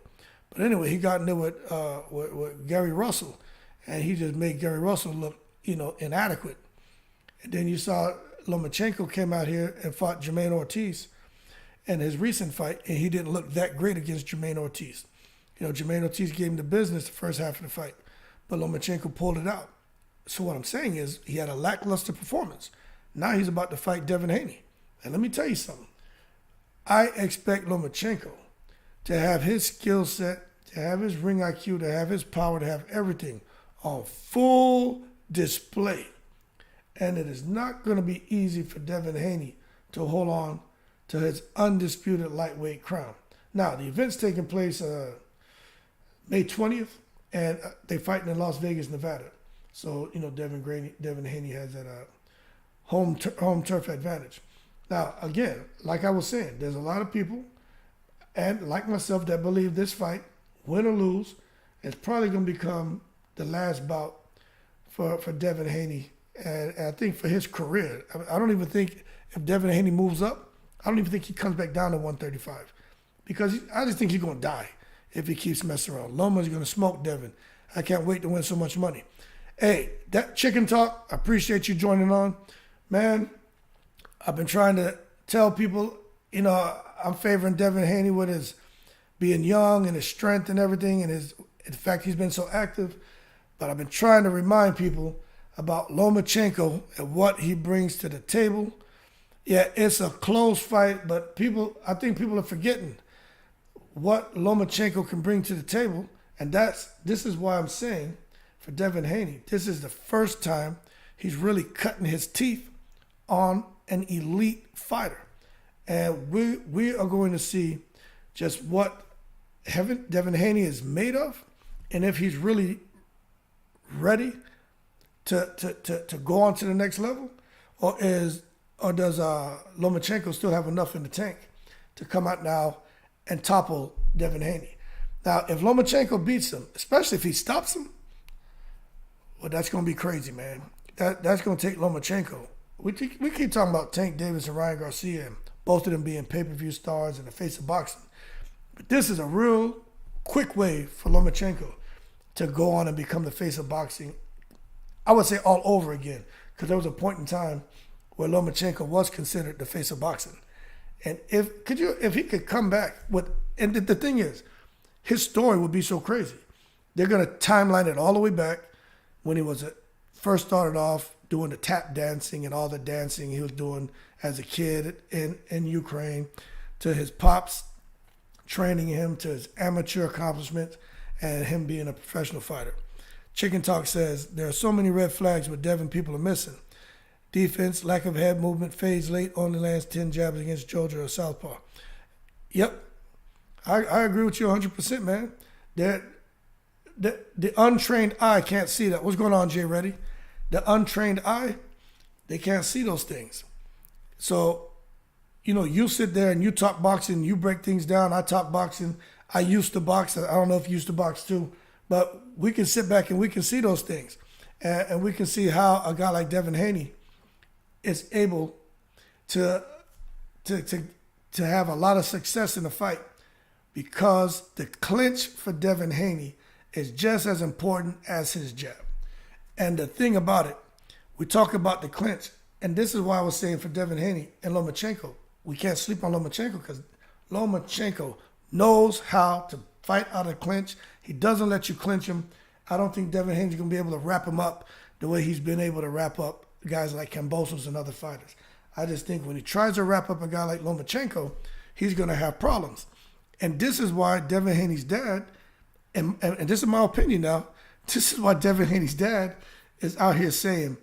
But anyway, he got in there with Gary Russell, and he just made Gary Russell look, inadequate. And then you saw Lomachenko came out here and fought Jermaine Ortiz in his recent fight, and he didn't look that great against Jermaine Ortiz. Jermaine Ortiz gave him the business the first half of the fight, but Lomachenko pulled it out. So what I'm saying is he had a lackluster performance. Now he's about to fight Devin Haney. And let me tell you something. I expect Lomachenko to have his skill set, to have his ring IQ, to have his power, to have everything on full display. And it is not going to be easy for Devin Haney to hold on to his undisputed lightweight crown. Now, the event's taking place May 20th, and they're fighting in Las Vegas, Nevada. So, Devin Haney has that home turf advantage. Now, again, like I was saying, there's a lot of people, and like myself, that believe this fight, win or lose, is probably going to become the last bout for Devin Haney. And I think for his career, I don't even think if Devin Haney moves up, I don't even think he comes back down to 135. Because I just think he's going to die if he keeps messing around. Loma's going to smoke Devin. I can't wait to win so much money. Hey, that chicken talk, I appreciate you joining on. Man, I've been trying to tell people, I'm favoring Devin Haney with his being young and his strength and everything, and in fact, he's been so active. But I've been trying to remind people about Lomachenko and what he brings to the table. Yeah, it's a close fight, but I think people are forgetting what Lomachenko can bring to the table. And this is why I'm saying for Devin Haney, this is the first time he's really cutting his teeth on an elite fighter. And we are going to see just what Devin Haney is made of, and if he's really ready to go on to the next level, or does Lomachenko still have enough in the tank to come out now and topple Devin Haney? Now, if Lomachenko beats him, especially if he stops him, well, that's going to be crazy, man. That's going to take Lomachenko. We keep talking about Tank Davis and Ryan Garcia, and both of them being pay-per-view stars in the face of boxing. But this is a real quick way for Lomachenko to go on and become the face of boxing. I would say all over again, because there was a point in time where Lomachenko was considered the face of boxing. And if he could come back and the thing is, his story would be so crazy. They're going to timeline it all the way back when he was first started off doing the tap dancing and all the dancing he was doing as a kid in Ukraine, to his pops training him, to his amateur accomplishments, and him being a professional fighter. Chicken Talk says, there are so many red flags with Devin people are missing. Defense, lack of head movement, fades late, only lands 10 jabs against Georgia or Southpaw. Yep, I agree with you 100%, man. The untrained eye can't see that. What's going on, Jay Reddy? The untrained eye, they can't see those things. So, you sit there and you talk boxing, you break things down. I talk boxing. I used to box. I don't know if you used to box too, but we can sit back and we can see those things. And we can see how a guy like Devin Haney is able to have a lot of success in the fight, because the clinch for Devin Haney is just as important as his jab. And the thing about it, we talk about the clinch, and this is why I was saying for Devin Haney and Lomachenko, we can't sleep on Lomachenko, because Lomachenko knows how to fight out of clinch. He doesn't let you clinch him. I don't think Devin Haney's going to be able to wrap him up the way he's been able to wrap up guys like Kambosos and other fighters. I just think when he tries to wrap up a guy like Lomachenko, he's going to have problems. And this is why Devin Haney's dad, and this is my opinion now, this is why Devin Haney's dad is out here saying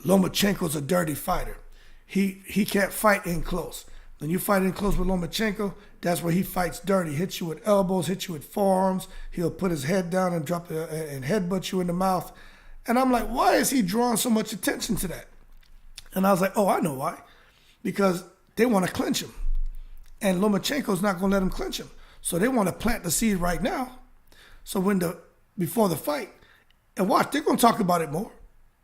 Lomachenko's a dirty fighter. He can't fight in close. When you fight in close with Lomachenko, that's where he fights dirty. Hits you with elbows, hits you with forearms. He'll put his head down and and headbutt you in the mouth. And I'm like, why is he drawing so much attention to that? And I was like, oh, I know why. Because they want to clinch him. And Lomachenko's not going to let him clinch him. So they want to plant the seed right now. So before the fight, and watch, they're going to talk about it more.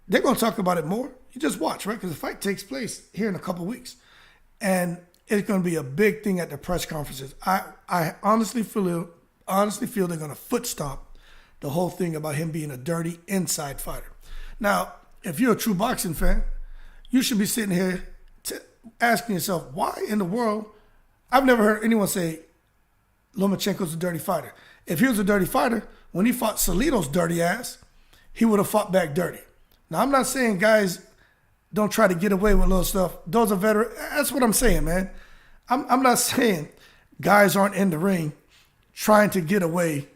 They're going to talk about it more. You just watch, right? Because the fight takes place here in a couple weeks. And it's going to be a big thing at the press conferences. I honestly feel they're going to foot stomp the whole thing about him being a dirty inside fighter. Now, if you're a true boxing fan, you should be sitting here asking yourself, why in the world? I've never heard anyone say Lomachenko's a dirty fighter. If he was a dirty fighter, when he fought Salido's dirty ass, he would have fought back dirty. Now, I'm not saying guys don't try to get away with little stuff. Those are veterans. That's what I'm saying, man. I'm not saying guys aren't in the ring trying to get away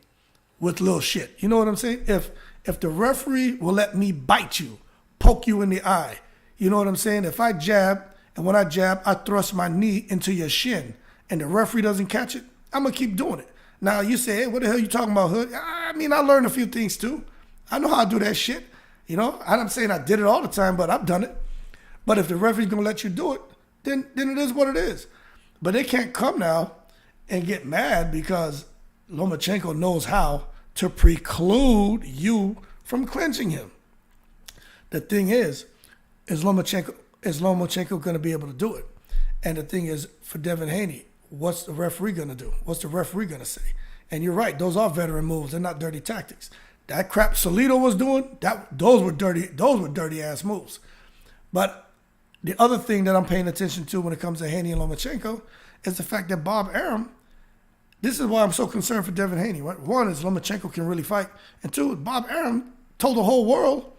with little shit. You know what I'm saying? If the referee will let me bite you, poke you in the eye, you know what I'm saying? If I jab, and when I jab, I thrust my knee into your shin, and the referee doesn't catch it, I'm going to keep doing it. Now, you say, hey, what the hell you talking about, Hood? I mean, I learned a few things, too. I know how to do that shit. You know, I'm saying I did it all the time, but I've done it. But if the referee's going to let you do it, then it is what it is. But they can't come now and get mad because Lomachenko knows how to preclude you from clinching him. The thing is Lomachenko going to be able to do it? And the thing is, for Devin Haney, what's the referee going to do? What's the referee going to say? And you're right, those are veteran moves. They're not dirty tactics. That crap Salido was doing, those were dirty ass moves. But the other thing that I'm paying attention to when it comes to Haney and Lomachenko is the fact that Bob Arum, this is why I'm so concerned for Devin Haney. Right? One is Lomachenko can really fight. And two, Bob Arum told the whole world,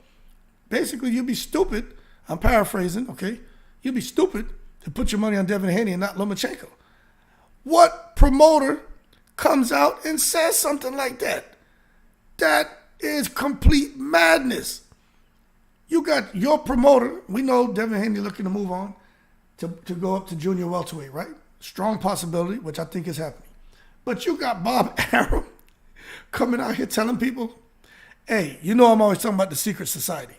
basically, you'd be stupid. I'm paraphrasing, okay? You'd be stupid to put your money on Devin Haney and not Lomachenko. What promoter comes out and says something like that? That is complete madness. You got your promoter. We know Devin Haney looking to move on to go up to junior welterweight, right? Strong possibility, which I think is happening. But you got Bob Arum coming out here telling people, hey, you know I'm always talking about the secret society.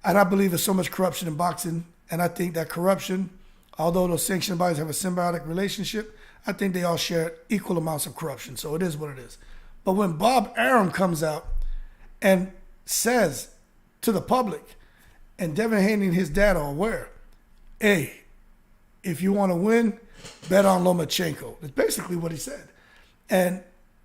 And I believe there's so much corruption in boxing. And I think that corruption, although those sanctioned bodies have a symbiotic relationship, I think they all share equal amounts of corruption. So it is what it is. But when Bob Arum comes out and says to the public, and Devin Haney and his dad are aware, hey, if you want to win, bet on Lomachenko. That's basically what he said. And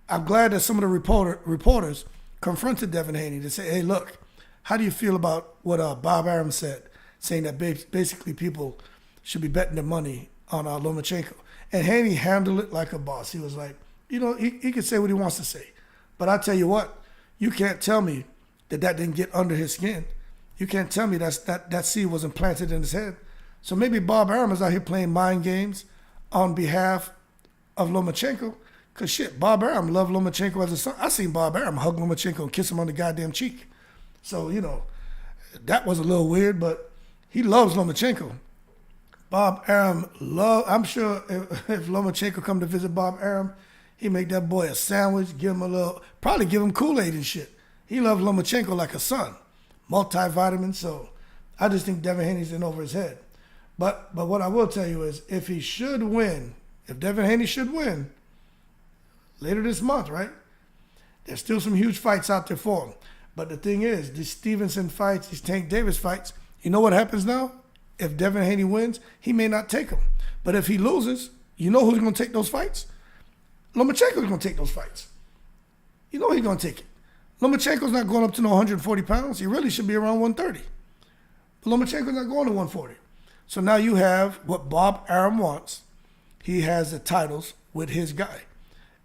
I'm glad that some of the reporters confronted Devin Haney to say, hey, look, how do you feel about what Bob Arum said, saying that basically people should be betting their money on Lomachenko? And Haney handled it like a boss. He was like, you know, he can say what he wants to say. But I tell you what, you can't tell me that didn't get under his skin. You can't tell me that seed wasn't planted in his head. So maybe Bob Arum is out here playing mind games on behalf of Lomachenko. Because shit, Bob Arum loved Lomachenko as a son. I seen Bob Arum hug Lomachenko and kiss him on the goddamn cheek. So, you know, that was a little weird, but he loves Lomachenko. Bob Arum I'm sure if Lomachenko come to visit Bob Arum, he make that boy a sandwich, probably give him Kool-Aid and shit. He loved Lomachenko like a son. Multivitamins, so I just think Devin Haney's in over his head. But what I will tell you is, if Devin Haney should win later this month, right? There's still some huge fights out there for him. But the thing is, these Stevenson fights, these Tank Davis fights, you know what happens now? If Devin Haney wins, he may not take them. But if he loses, you know who's going to take those fights? Lomachenko's going to take those fights. You know he's going to take it. Lomachenko's not going up to no 140 pounds. He really should be around 130. But Lomachenko's not going to 140. So now you have what Bob Arum wants. He has the titles with his guy.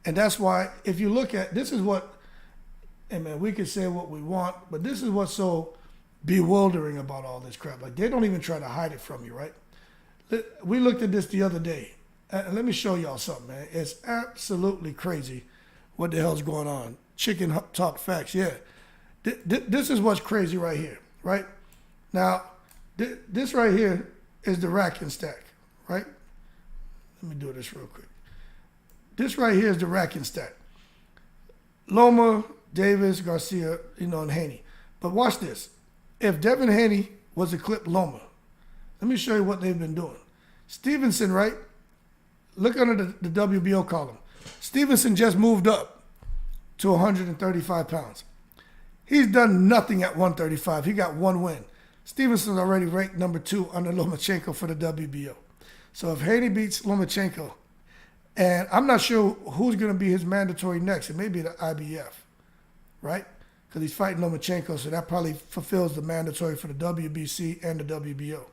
And that's why, if you look at, this is what, hey man, we can say what we want, but this is what's so bewildering about all this crap. Like, they don't even try to hide it from you, right? We looked at this the other day. And let me show y'all something, man. It's absolutely crazy what the hell's going on. Chicken talk facts, yeah. This is what's crazy right here, right? Now, this right here is the rack and stack, right? Let me do this real quick. This right here is the rack and stack. Loma, Davis, Garcia, and Haney. But watch this. If Devin Haney was to clip Loma, let me show you what they've been doing. Stevenson, right? Look under the WBO column. Stevenson just moved up to 135 pounds. He's done nothing at 135. He got one win. Stevenson's already ranked number 2 under Lomachenko for the WBO. So if Haney beats Lomachenko, and I'm not sure who's going to be his mandatory next. It may be the IBF, right? Because he's fighting Lomachenko, so that probably fulfills the mandatory for the WBC and the WBO.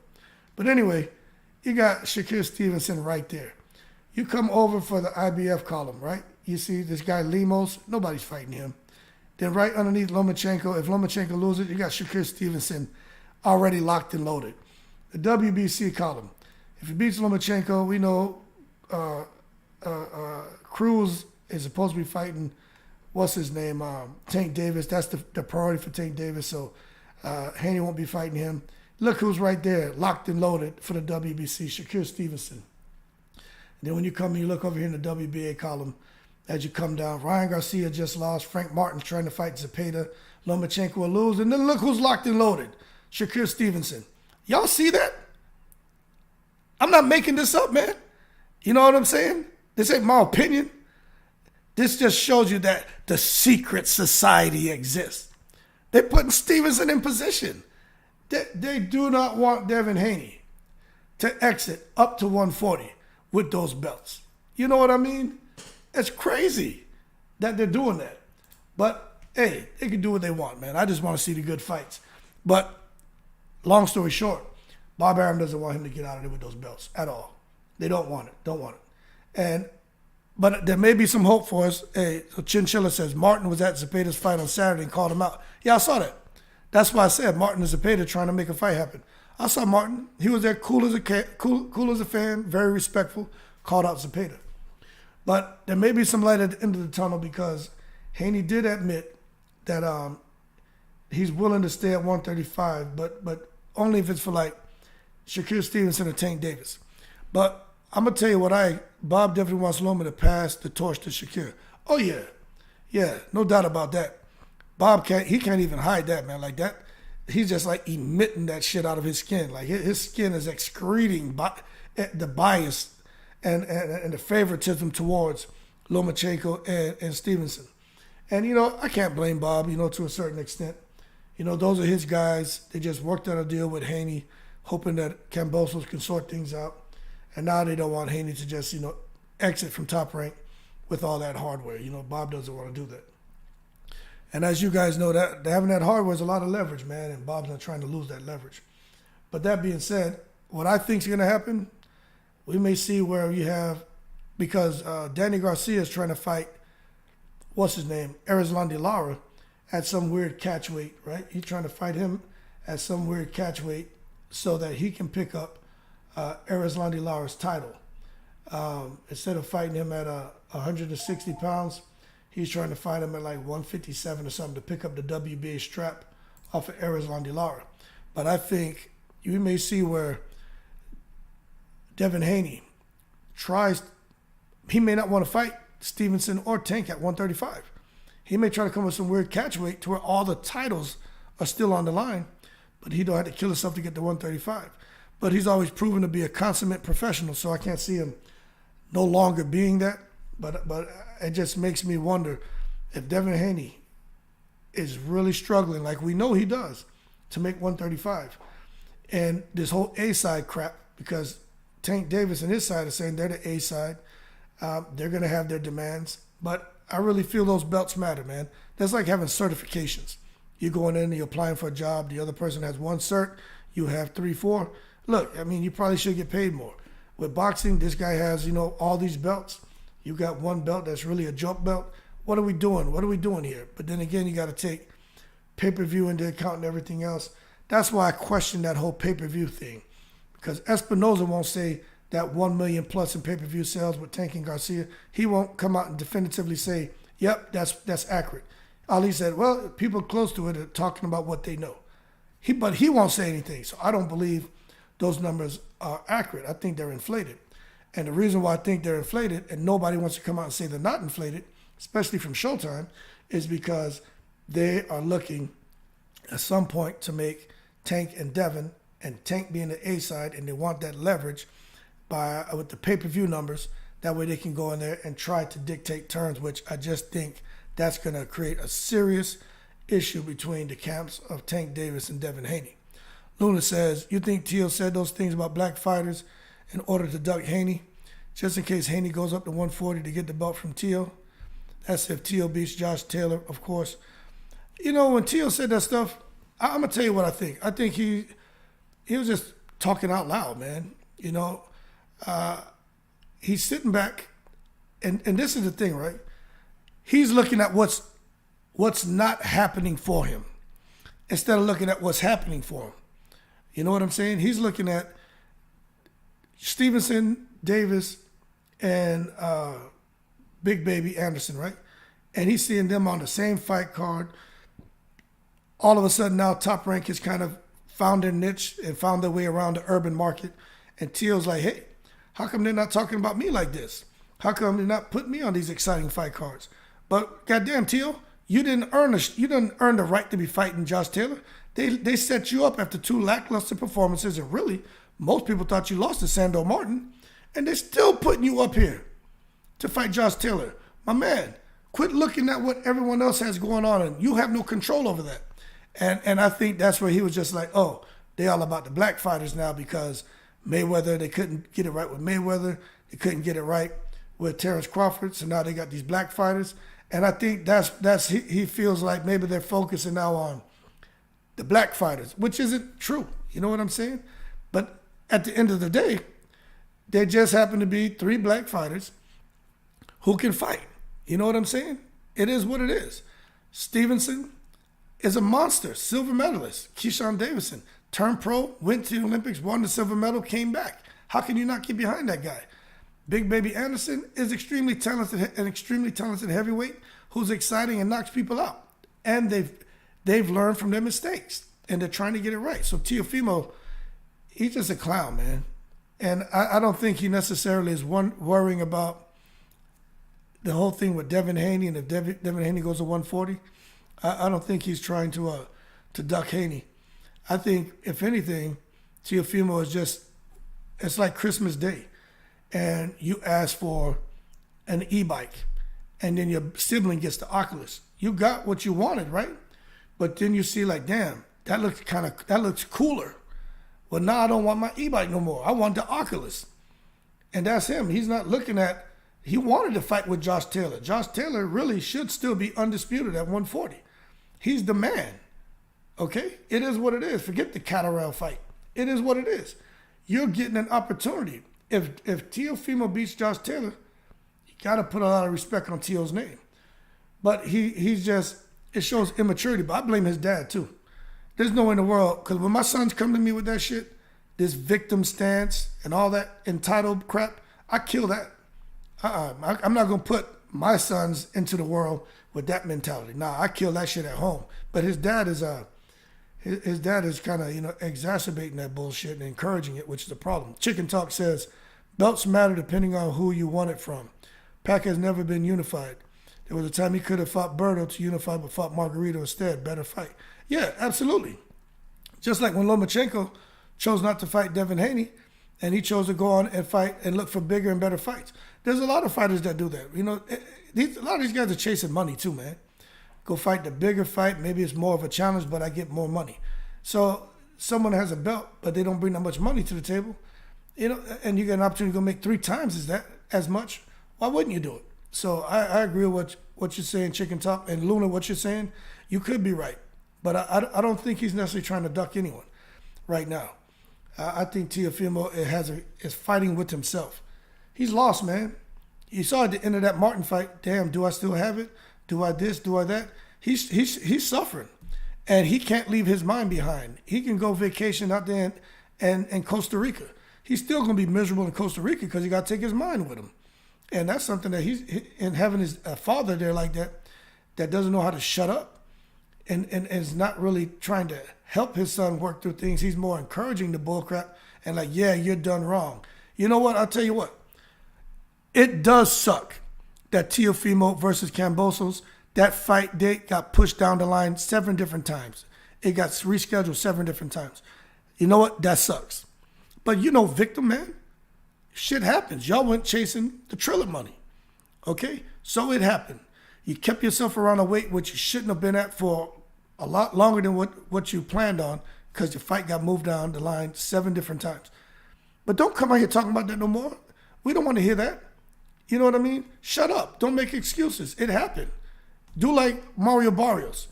But anyway, you got Shakur Stevenson right there. You come over for the IBF column, right? You see this guy Lemos, nobody's fighting him. Then right underneath Lomachenko, if Lomachenko loses, you got Shakur Stevenson already locked and loaded. The WBC column. If he beats Lomachenko, we know Cruz is supposed to be fighting, what's his name, Tank Davis. That's the priority for Tank Davis, so Haney won't be fighting him. Look who's right there, locked and loaded for the WBC, Shakur Stevenson. And then when you come and you look over here in the WBA column, as you come down, Ryan Garcia just lost. Frank Martin's trying to fight Zepeda. Lomachenko will lose. And then look who's locked and loaded, Shakur Stevenson. Y'all see that? I'm not making this up, man. You know what I'm saying? This ain't my opinion. This just shows you that the secret society exists. They're putting Stevenson in position. They do not want Devin Haney to exit up to 140 with those belts. You know what I mean? It's crazy that they're doing that. But, hey, they can do what they want, man. I just want to see the good fights. But, long story short, Bob Arum doesn't want him to get out of there with those belts at all. They don't want it. But there may be some hope for us. Hey, so Chinchilla says, Martin was at Zepeda's fight on Saturday and called him out. Yeah, I saw that. That's why I said Martin and Zepeda trying to make a fight happen. I saw Martin. He was there cool as a fan, very respectful, called out Zepeda. But there may be some light at the end of the tunnel because Haney did admit that he's willing to stay at 135, but only if it's for like Shakur Stevenson or Tank Davis. But I'm going to tell you Bob definitely wants Loma to pass the torch to Shakur. Oh, yeah. Yeah, no doubt about that. Bob can't even hide that, man. Like that, he's just like emitting that shit out of his skin. Like his skin is excreting the bias and the favoritism towards Lomachenko and Stevenson. And, I can't blame Bob, to a certain extent. Those are his guys. They just worked out a deal with Haney, hoping that Kambosos can sort things out. And now they don't want Haney to just, exit from Top Rank with all that hardware. Bob doesn't want to do that. And as you guys know, that having that hardware is a lot of leverage, man, and Bob's not trying to lose that leverage. But that being said, what I think is going to happen, we may see where you have, because Danny Garcia is trying to fight, what's his name, Erislandy Lara at some weird catch weight, right? He's trying to fight him at some weird catch weight so that he can pick up Erislandy Lara's title. Instead of fighting him at 160 pounds, he's trying to fight him at like 157 or something to pick up the WBA strap off of Erislandy Lara. But I think you may see where Devin Haney he may not want to fight Stevenson or Tank at 135. He may try to come with some weird catch weight to where all the titles are still on the line, but he don't have to kill himself to get to 135. But he's always proven to be a consummate professional, so I can't see him no longer being that. But it just makes me wonder if Devin Haney is really struggling, like we know he does, to make 135. And this whole A-side crap, because Tank Davis and his side are saying they're the A-side. They're going to have their demands. But I really feel those belts matter, man. That's like having certifications. You're going in and you're applying for a job. The other person has one cert. You have 3, 4. Look, I mean, you probably should get paid more. With boxing, this guy has, all these belts. You got one belt that's really a joke belt. What are we doing? What are we doing here? But then again, you got to take pay-per-view into account and everything else. That's why I question that whole pay-per-view thing. Because Espinoza won't say that 1 million plus in pay-per-view sales with Tank and Garcia. He won't come out and definitively say, yep, that's accurate. Ali said, well, people close to it are talking about what they know. But he won't say anything. So I don't believe those numbers are accurate. I think they're inflated. And the reason why I think they're inflated, and nobody wants to come out and say they're not inflated, especially from Showtime, is because they are looking at some point to make Tank and Devin, and Tank being the A side, and they want that leverage with the pay-per-view numbers That way they can go in there and try to dictate terms, which I just think that's going to create a serious issue between the camps of Tank Davis and Devin Haney. Luna says, you think Teal said those things about black fighters in order to duck Haney, just in case Haney goes up to 140 to get the belt from Teal? That's if Teal beats Josh Taylor, of course. You know, when Teal said that stuff, I'm going to tell you what I think. I think he was just talking out loud, man. You know, he's sitting back, and this is the thing, right? He's looking at what's not happening for him instead of looking at what's happening for him. You know what I'm saying? He's looking at Stevenson, Davis, and Big Baby Anderson, right? And he's seeing them on the same fight card. All of a sudden now Top Rank has kind of found their niche and found their way around the urban market. And Teal's like, hey, how come they're not talking about me like this? How come they're not putting me on these exciting fight cards? But goddamn, Teal, you didn't earn the right to be fighting Josh Taylor. They set you up after 2 lackluster performances, and really, most people thought you lost to Sandor Martin, and they're still putting you up here to fight Josh Taylor. My man, quit looking at what everyone else has going on, and you have no control over that. And I think that's where he was just like, oh, they all about the black fighters now because Mayweather, they couldn't get it right with Mayweather. They couldn't get it right with Terrence Crawford, so now they got these black fighters. And I think he feels like maybe they're focusing now on the black fighters, which isn't true. You know what I'm saying? But at the end of the day, there just happen to be 3 black fighters who can fight. You know what I'm saying? It is what it is. Stevenson is a monster, silver medalist. Keyshawn Davidson turned pro, went to the Olympics, won the silver medal, came back. How can you not get behind that guy? Big Baby Anderson is extremely talented, an extremely talented heavyweight who's exciting and knocks people out. And they've learned from their mistakes, and they're trying to get it right. So Teofimo, he's just a clown, man. And I don't think he necessarily is worrying about the whole thing with Devin Haney, and if Devin Haney goes to 140, I don't think he's trying to duck Haney. I think, if anything, Teofimo is just, it's like Christmas Day, and you ask for an e-bike, and then your sibling gets the Oculus. You got what you wanted, right? But then you see like, damn, that looks cooler. Well, now I don't want my e-bike no more. I want the Oculus. And that's him. He's not looking at, he wanted to fight with Josh Taylor. Josh Taylor really should still be undisputed at 140. He's the man. Okay? It is what it is. Forget the Catterall fight. It is what it is. You're getting an opportunity. If Teofimo beats Josh Taylor, you got to put a lot of respect on Teo's name. But he's just, it shows immaturity. But I blame his dad too. There's no way in the world, because when my sons come to me with that shit, this victim stance and all that entitled crap, I kill that. I'm not going to put my sons into the world with that mentality. Nah, I kill that shit at home. But his dad is kind of, exacerbating that bullshit and encouraging it, which is a problem. Chicken Talk says, belts matter depending on who you want it from. Pac has never been unified. There was a time he could have fought Berto to unify, but fought Margarito instead. Better fight. Yeah, absolutely. Just like when Lomachenko chose not to fight Devin Haney, and he chose to go on and fight and look for bigger and better fights. There's a lot of fighters that do that. A lot of these guys are chasing money too, man. Go fight the bigger fight. Maybe it's more of a challenge, but I get more money. So someone has a belt, but they don't bring that much money to the table, and you get an opportunity to go make 3 times as much. Why wouldn't you do it? So I agree with what you're saying, Chicken Talk, and Luna, what you're saying. You could be right, but I don't think he's necessarily trying to duck anyone right now. I think Teofimo is fighting with himself. He's lost, man. You saw at the end of that Martin fight, damn, do I still have it? Do I this? Do I that? He's suffering, and he can't leave his mind behind. He can go vacation out there in Costa Rica. He's still going to be miserable in Costa Rica because he got to take his mind with him. And that's something that and having his father there like that doesn't know how to shut up and is not really trying to help his son work through things. He's more encouraging the bullcrap and like, yeah, you're done wrong. You know what? I'll tell you what. It does suck that Teofimo versus Kambosos, that fight date got pushed down the line 7 different times. It got rescheduled 7 different times. You know what? That sucks. But victim, man, shit happens. Y'all went chasing the Triller money. Okay? So it happened. You kept yourself around a weight which you shouldn't have been at for a lot longer than what you planned on because your fight got moved down the line 7 different times. But don't come out here talking about that no more. We don't want to hear that. You know what I mean? Shut up. Don't make excuses. It happened. Do like Mario Barrios.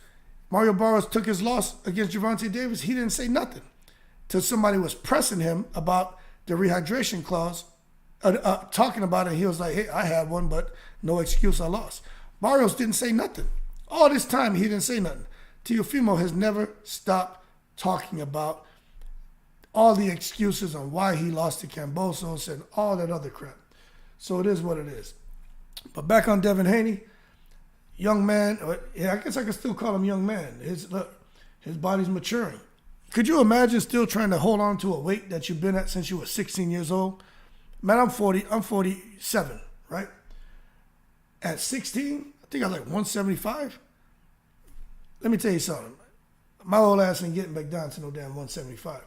Mario Barrios took his loss against Gervonta Davis. He didn't say nothing till somebody was pressing him about the rehydration clause, talking about it. He was like, hey, I had one, but no excuse, I lost. Barrios didn't say nothing. All this time, he didn't say nothing. Teofimo has never stopped talking about all the excuses on why he lost to Kambosos and all that other crap. So it is what it is. But back on Devin Haney, young man, yeah, I guess I can still call him young man. His body's maturing. Could you imagine still trying to hold on to a weight that you've been at since you were 16 years old? Man, I'm 47, right? At 16, I think I was like 175. Let me tell you something. My old ass ain't getting back down to no damn 175.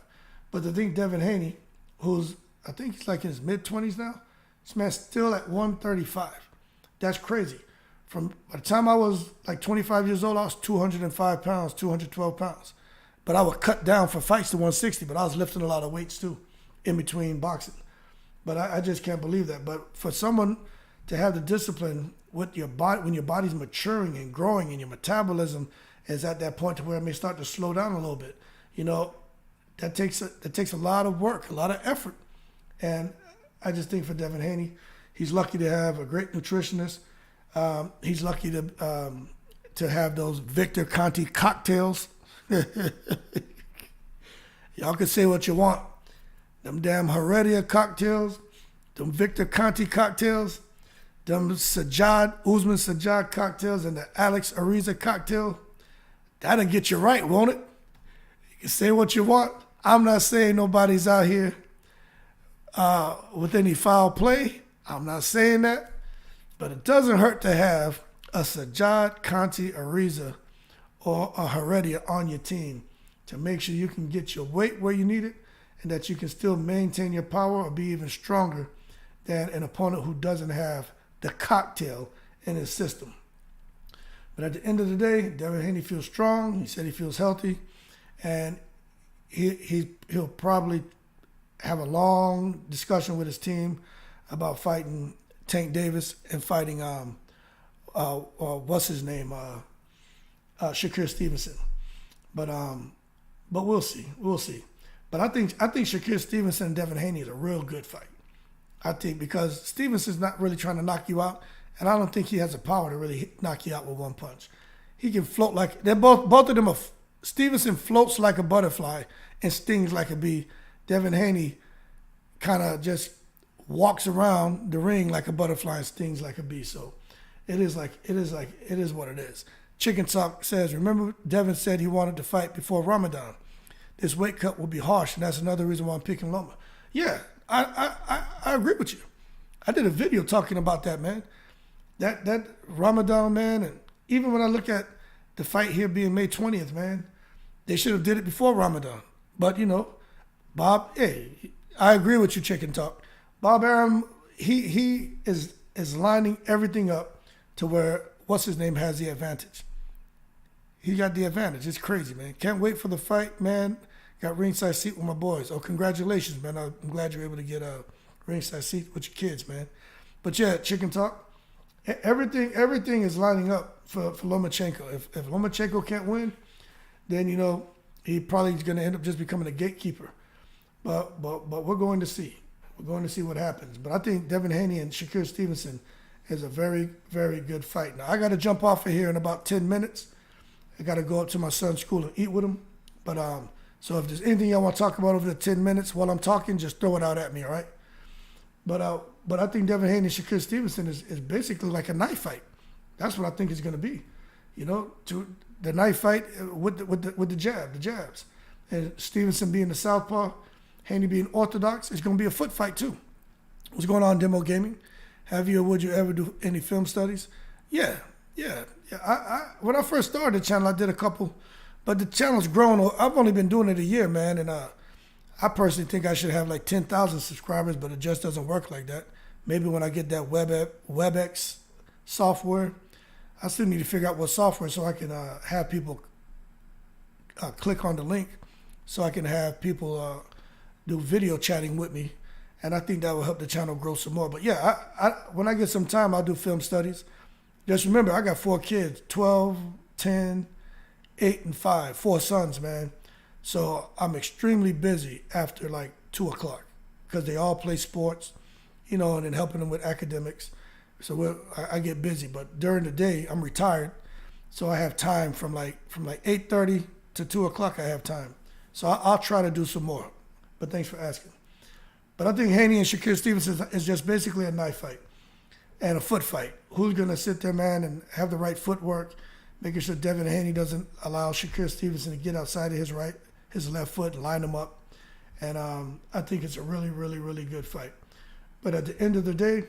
But to think Devin Haney, who's, I think he's like in his mid-20s now, this man's still at 135. That's crazy. By the time I was like 25 years old, I was 205 pounds, 212 pounds. But I would cut down for fights to 160, but I was lifting a lot of weights too in between boxing. But I just can't believe that. But for someone to have the discipline with your body, when your body's maturing and growing and your metabolism is at that point to where it may start to slow down a little bit, you know, that takes a lot of work, a lot of effort. And I just think for Devin Haney, he's lucky to have a great nutritionist. He's lucky to have those Victor Conti cocktails. Y'all can say what you want. Them damn Heredia cocktails, them Victor Conti cocktails, them Usman Sajjad cocktails, and the Alex Ariza cocktail. That'll get you right, won't it? You can say what you want. I'm not saying nobody's out here with any foul play. I'm not saying that. But it doesn't hurt to have a Sajjad, Conti, Ariza, or a Heredia on your team to make sure you can get your weight where you need it and that you can still maintain your power or be even stronger than an opponent who doesn't have the cocktail in his system. But at the end of the day, Devin Haney feels strong. He said he feels healthy. And he'll probably have a long discussion with his team about fighting Tank Davis and fighting what's his name, Shakur Stevenson. But we'll see. But I think Shakur Stevenson and Devin Haney is a real good fight. I think because Stevenson's not really trying to knock you out, and I don't think he has the power to really knock you out with one punch. He can float like they're both of them are. Stevenson floats like a butterfly and stings like a bee. Devin Haney kind of just walks around the ring like a butterfly and stings like a bee. So it is what it is. Chicken Talk says, remember Devin said he wanted to fight before Ramadan. This weight cut will be harsh, and that's another reason why I'm picking Loma. Yeah, I agree with you. I did a video talking about that, man. That Ramadan, man, and even when I look at the fight here being May 20th, man, they should have did it before Ramadan. But, you know, Bob, hey, I agree with you, Chicken Talk. Bob Arum, he is lining everything up to where what's-his-name has the advantage. He got the advantage. It's crazy, man. Can't wait for the fight, man. Got ringside seat with my boys. Oh, congratulations, man. I'm glad you're able to get a ringside seat with your kids, man. But, yeah, Chicken Talk, everything is lining up for Lomachenko. If Lomachenko can't win, then, you know, he probably is going to end up just becoming a gatekeeper. But we're going to see. We're going to see what happens. But I think Devin Haney and Shakur Stevenson is a very, very good fight. Now, I got to jump off of here in about 10 minutes. I got to go up to my son's school and eat with him. But so if there's anything y'all want to talk about over the 10 minutes while I'm talking, just throw it out at me, all right? But I think Devin Haney and Shakur Stevenson is basically like a knife fight. That's what I think it's going to be. You know, to the knife fight with the jabs. And Stevenson being the southpaw, Haney being orthodox, it's going to be a foot fight too. What's going on, Demo Gaming? Have you or would you ever do any film studies? Yeah. I when I first started the channel, I did a couple, but the channel's grown. I've only been doing it a year, man, and I personally think I should have like 10,000 subscribers, but it just doesn't work like that. Maybe when I get that WebEx software, I still need to figure out what software so I can have people click on the link so I can have people do video chatting with me. And I think that will help the channel grow some more. But yeah, when I get some time, I'll do film studies. Just remember, I got 4 kids, 12, 10, 8, and 5, 4 sons, man. So I'm extremely busy after like 2 o'clock because they all play sports, you know, and then helping them with academics. So I get busy. But during the day, I'm retired. So I have time from like 8:30 to 2 o'clock, I have time. So I'll try to do some more. But thanks for asking. But I think Haney and Shakur Stevenson is just basically a knife fight and a foot fight. Who's going to sit there, man, and have the right footwork, making sure Devin Haney doesn't allow Shakur Stevenson to get outside of his left foot and line him up. And I think it's a really, really, really good fight. But at the end of the day,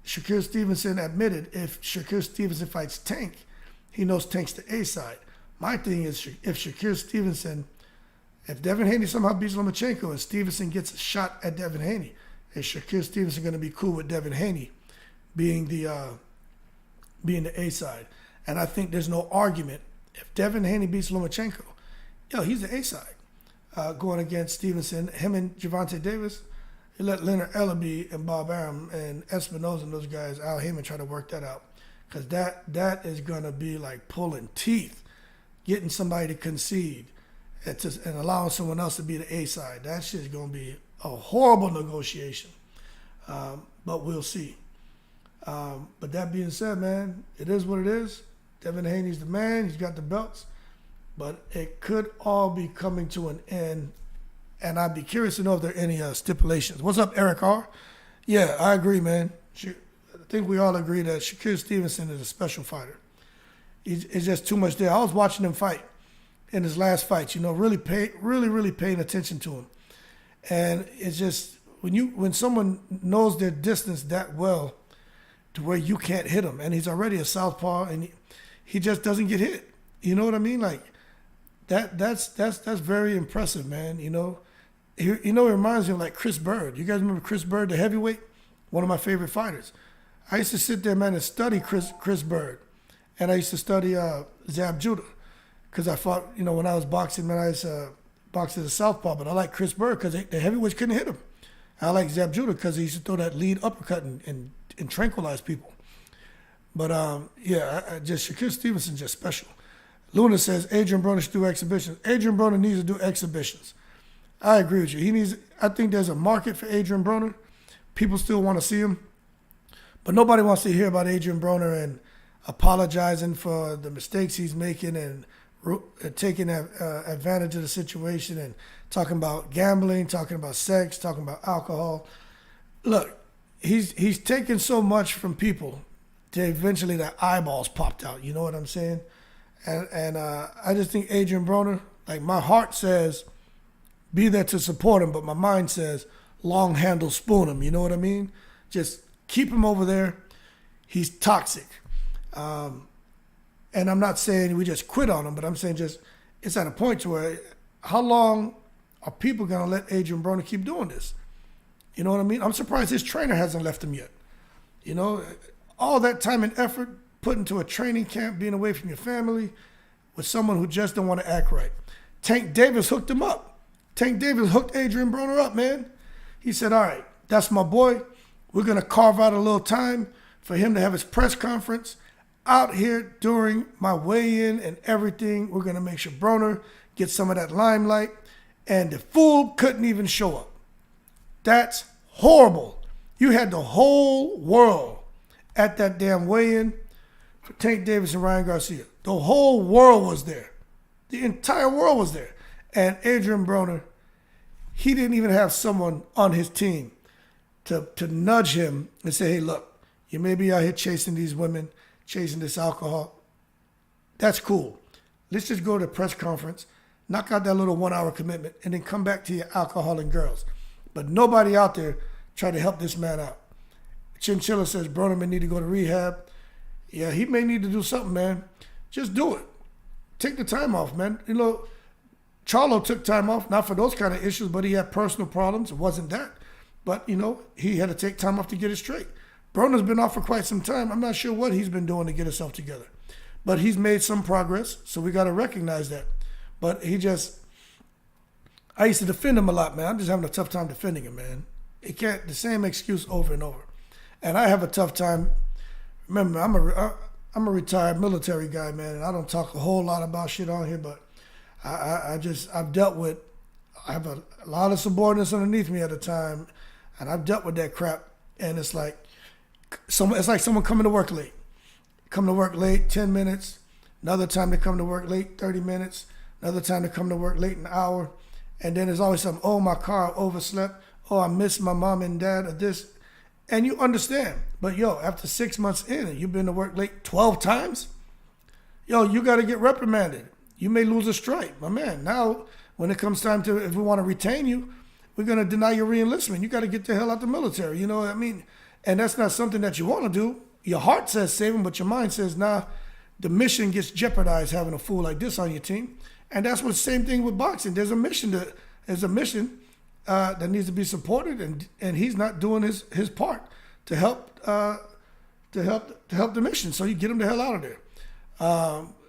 Shakur Stevenson admitted if Shakur Stevenson fights Tank, he knows Tank's the A side. My thing is if Shakur Stevenson, if Devin Haney somehow beats Lomachenko and Stevenson gets a shot at Devin Haney, is Shakur Stevenson going to be cool with Devin Haney being the A side? And I think there's no argument. If Devin Haney beats Lomachenko, he's the A side. Going against Stevenson, him and Gervonta Davis, he let Leonard Ellaby and Bob Arum and Espinoza and those guys, Al Heyman, try to work that out. Because that is going to be like pulling teeth, getting somebody to concede and allowing someone else to be the A side. That shit's going to be a horrible negotiation. But we'll see. But that being said, man, it is what it is. Devin Haney's the man. He's got the belts. But it could all be coming to an end. And I'd be curious to know if there are any stipulations. What's up, Eric R? Yeah, I agree, man. I think we all agree that Shakur Stevenson is a special fighter. It's just too much there. I was watching him fight in his last fights, really paying attention to him. And it's just, when someone knows their distance that well to where you can't hit him, and he's already a southpaw, and he just doesn't get hit. You know what I mean? Like, that's very impressive, man. It reminds me of like Chris Bird. You guys remember Chris Bird, the heavyweight? One of my favorite fighters. I used to sit there, man, and study Chris Bird. And I used to study Zab Judah. Because I fought, when I was boxing, man, I used to box as a southpaw. But I like Chris Bird because the heavyweights couldn't hit him. I like Zab Judah because he used to throw that lead uppercut and tranquilize people. But, just Shakur Stevenson's just special. Luna says Adrian Broner should do exhibitions. Adrian Broner needs to do exhibitions. I agree with you. I think there's a market for Adrian Broner. People still want to see him. But nobody wants to hear about Adrian Broner and apologizing for the mistakes he's making and taking advantage of the situation and talking about gambling, talking about sex, talking about alcohol. Look, he's taken so much from people that eventually their eyeballs popped out. You know what I'm saying? And I just think Adrian Broner, like my heart says, be there to support him, but my mind says long handle spoon him. You know what I mean? Just keep him over there. He's toxic. And I'm not saying we just quit on him, but I'm saying just it's at a point to where how long are people going to let Adrian Broner keep doing this? You know what I mean? I'm surprised his trainer hasn't left him yet. All that time and effort put into a training camp, being away from your family with someone who just don't want to act right. Tank Davis hooked him up. Tank Davis hooked Adrian Broner up, man. He said, all right, that's my boy. We're going to carve out a little time for him to have his press conference out here during my weigh-in and everything. We're going to make sure Broner gets some of that limelight. And the fool couldn't even show up. That's horrible. You had the whole world at that damn weigh-in for Tank Davis and Ryan Garcia. The whole world was there. The entire world was there. And Adrian Broner, he didn't even have someone on his team to nudge him and say, hey, look, you may be out here chasing these women, chasing this alcohol. That's cool. Let's just go to the press conference, knock out that little 1 hour commitment, and then come back to your alcohol and girls. But nobody out there tried to help this man out. Chinchilla says Broner may need to go to rehab. Yeah, he may need to do something, man. Just do it. Take the time off, man. Charlo took time off, not for those kind of issues, but he had personal problems. It wasn't that. But, he had to take time off to get it straight. Broner's been off for quite some time. I'm not sure what he's been doing to get himself together. But he's made some progress, so we got to recognize that. But I used to defend him a lot, man. I'm just having a tough time defending him, man. The same excuse over and over. And I have a tough time. Remember, I'm a retired military guy, man, and I don't talk a whole lot about shit on here, but I have a lot of subordinates underneath me at the time, and I've dealt with that crap, and it's like someone coming to work late. Come to work late, 10 minutes. Another time they come to work late, 30 minutes. Another time they come to work late, an hour. And then there's always something, oh, my car overslept. Oh, I missed my mom and dad or this. And you understand. But, after 6 months in and you've been to work late 12 times, you got to get reprimanded. You may lose a stripe. My man, now when it comes time to, if we want to retain you, we're going to deny your re-enlistment. You got to get the hell out the military. You know what I mean? And that's not something that you want to do. Your heart says save him, but your mind says, nah, the mission gets jeopardized having a fool like this on your team. And that's what the same thing with boxing. There's a mission that needs to be supported, and he's not doing his part to help the mission. So you get him the hell out of there.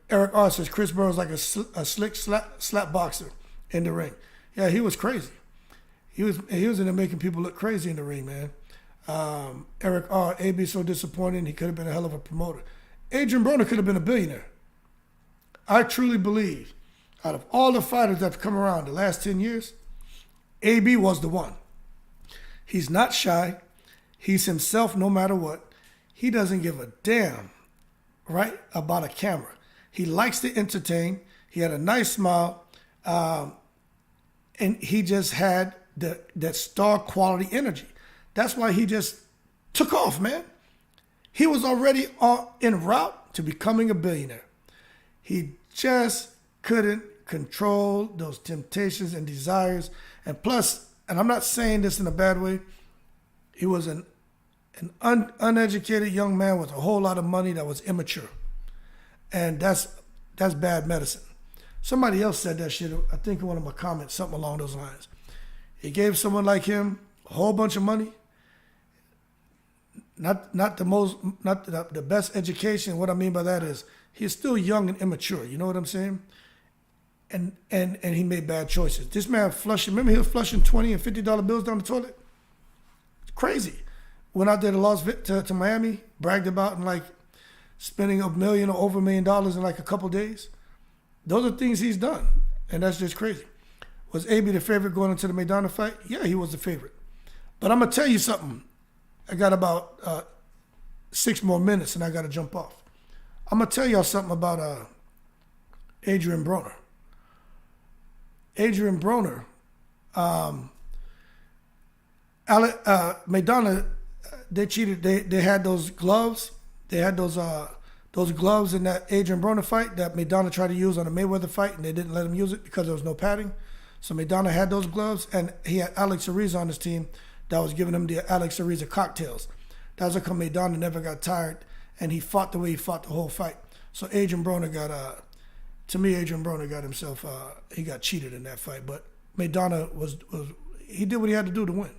Eric R says Chris Burrow's like a slick slap boxer in the ring. Yeah, he was crazy. He was in there making people look crazy in the ring, man. Eric R. AB so disappointing. He could have been a hell of a promoter. Adrian Broner could have been a billionaire. I truly believe out of all the fighters that have come around the last 10 years, AB was the one. He's not shy. He's himself no matter what. He doesn't give a damn, right, about a camera. He likes to entertain. He had a nice smile. And he just had that star quality energy. That's why he just took off, man. He was already en route to becoming a billionaire. He just couldn't control those temptations and desires. And plus, and I'm not saying this in a bad way, he was an uneducated young man with a whole lot of money that was immature. And that's bad medicine. Somebody else said that shit, I think in one of my comments, something along those lines. He gave someone like him a whole bunch of money, not the best education. What I mean by that is he's still young and immature. You know what I'm saying? And he made bad choices. This man remember he was flushing $20 and $50 bills down the toilet? Crazy. Went out there to Miami, bragged about and like spending $1 million or over $1 million in like a couple days. Those are things he's done, and that's just crazy. Was AB the favorite going into the Maidana fight? Yeah, he was the favorite. But I'm going to tell you something. I got about 6 more minutes, and I got to jump off. I'm going to tell y'all something about Adrian Broner. Adrian Broner, Maidana, they cheated. They had those gloves. They had those gloves in that Adrian Broner fight that Maidana tried to use on a Mayweather fight, and they didn't let him use it because there was no padding. So Maidana had those gloves, and he had Alex Ariza on his team that was giving him the Alex Ariza cocktails. That's how come Maidana never got tired, and he fought the way he fought the whole fight. So Adrian Broner got himself, he got cheated in that fight. But Maidana he did what he had to do to win.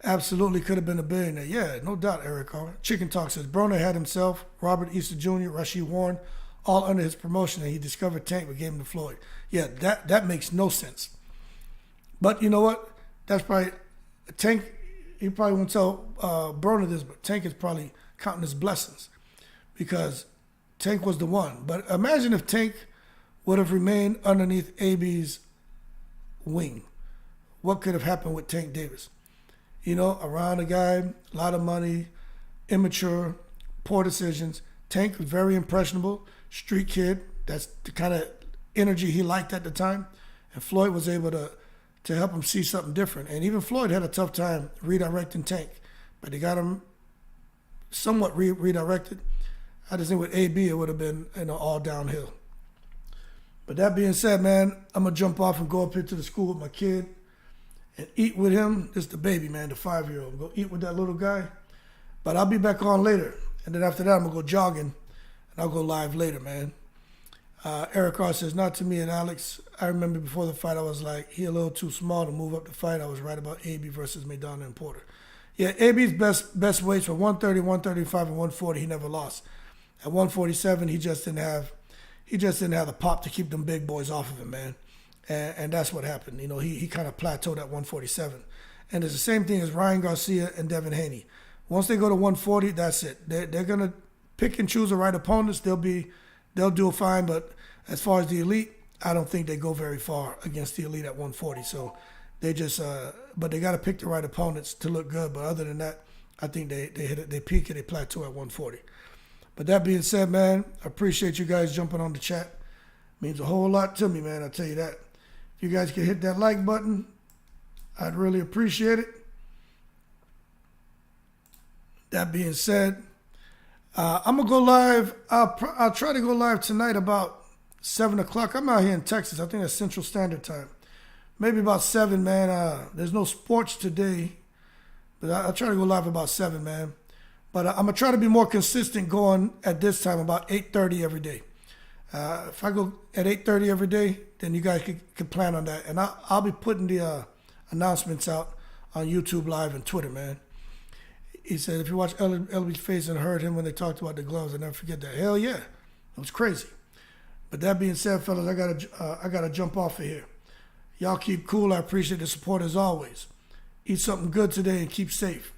Absolutely could have been a billionaire. Yeah, no doubt, Eric R. Chicken Talk says, Broner had himself, Robert Easter Jr., Rasheed Warren, all under his promotion, and he discovered Tank but gave him to Floyd. Yeah, that makes no sense. But you know what? That's probably, Tank, he probably won't tell Broner this, but Tank is probably counting his blessings because Tank was the one. But imagine if Tank would have remained underneath AB's wing. What could have happened with Tank Davis? You know, around a guy, a lot of money, immature, poor decisions. Tank was very impressionable, street kid. That's the kind of energy he liked at the time. And Floyd was able to help him see something different. And even Floyd had a tough time redirecting Tank. But they got him somewhat redirected. I just think with AB, it would have been all downhill. But that being said, man, I'm going to jump off and go up here to the school with my kid and eat with him. This is the baby, man, the 5-year-old. Go eat with that little guy. But I'll be back on later. And then after that, I'm going to go jogging, and I'll go live later, man. Eric R says, not to me and Alex. I remember before the fight, I was like, he a little too small to move up the fight. I was right about AB versus Maidana and Porter. Yeah, AB's best weights were 130, 135, and 140. He never lost. At 147, he just didn't have the pop to keep them big boys off of him, man. And that's what happened. You know, he kind of plateaued at 147. And it's the same thing as Ryan Garcia and Devin Haney. Once they go to 140, that's it. They're gonna pick and choose the right opponents. They'll do fine. But as far as the elite, I don't think they go very far against the elite at 140. So they just, but they got to pick the right opponents to look good. But other than that, I think they peak and they plateau at 140. But that being said, man, I appreciate you guys jumping on the chat. Means a whole lot to me, man. I'll tell you that. If you guys can hit that like button, I'd really appreciate it. That being said, I'm gonna go live. I'll try to go live tonight about 7 o'clock. I'm out here in Texas. I think that's Central Standard Time. Maybe about 7, man. There's no sports today, but I'll try to go live about 7, man. But I'm gonna try to be more consistent going at this time, about 8:30 every day. If I go at 8:30 every day, then you guys can plan on that. And I'll be putting the announcements out on YouTube Live and Twitter, man. He said, if you watch LB's face and heard him when they talked about the gloves, I'll never forget that. Hell yeah. It was crazy. But that being said, fellas, I gotta jump off of here. Y'all keep cool. I appreciate the support as always. Eat something good today and keep safe.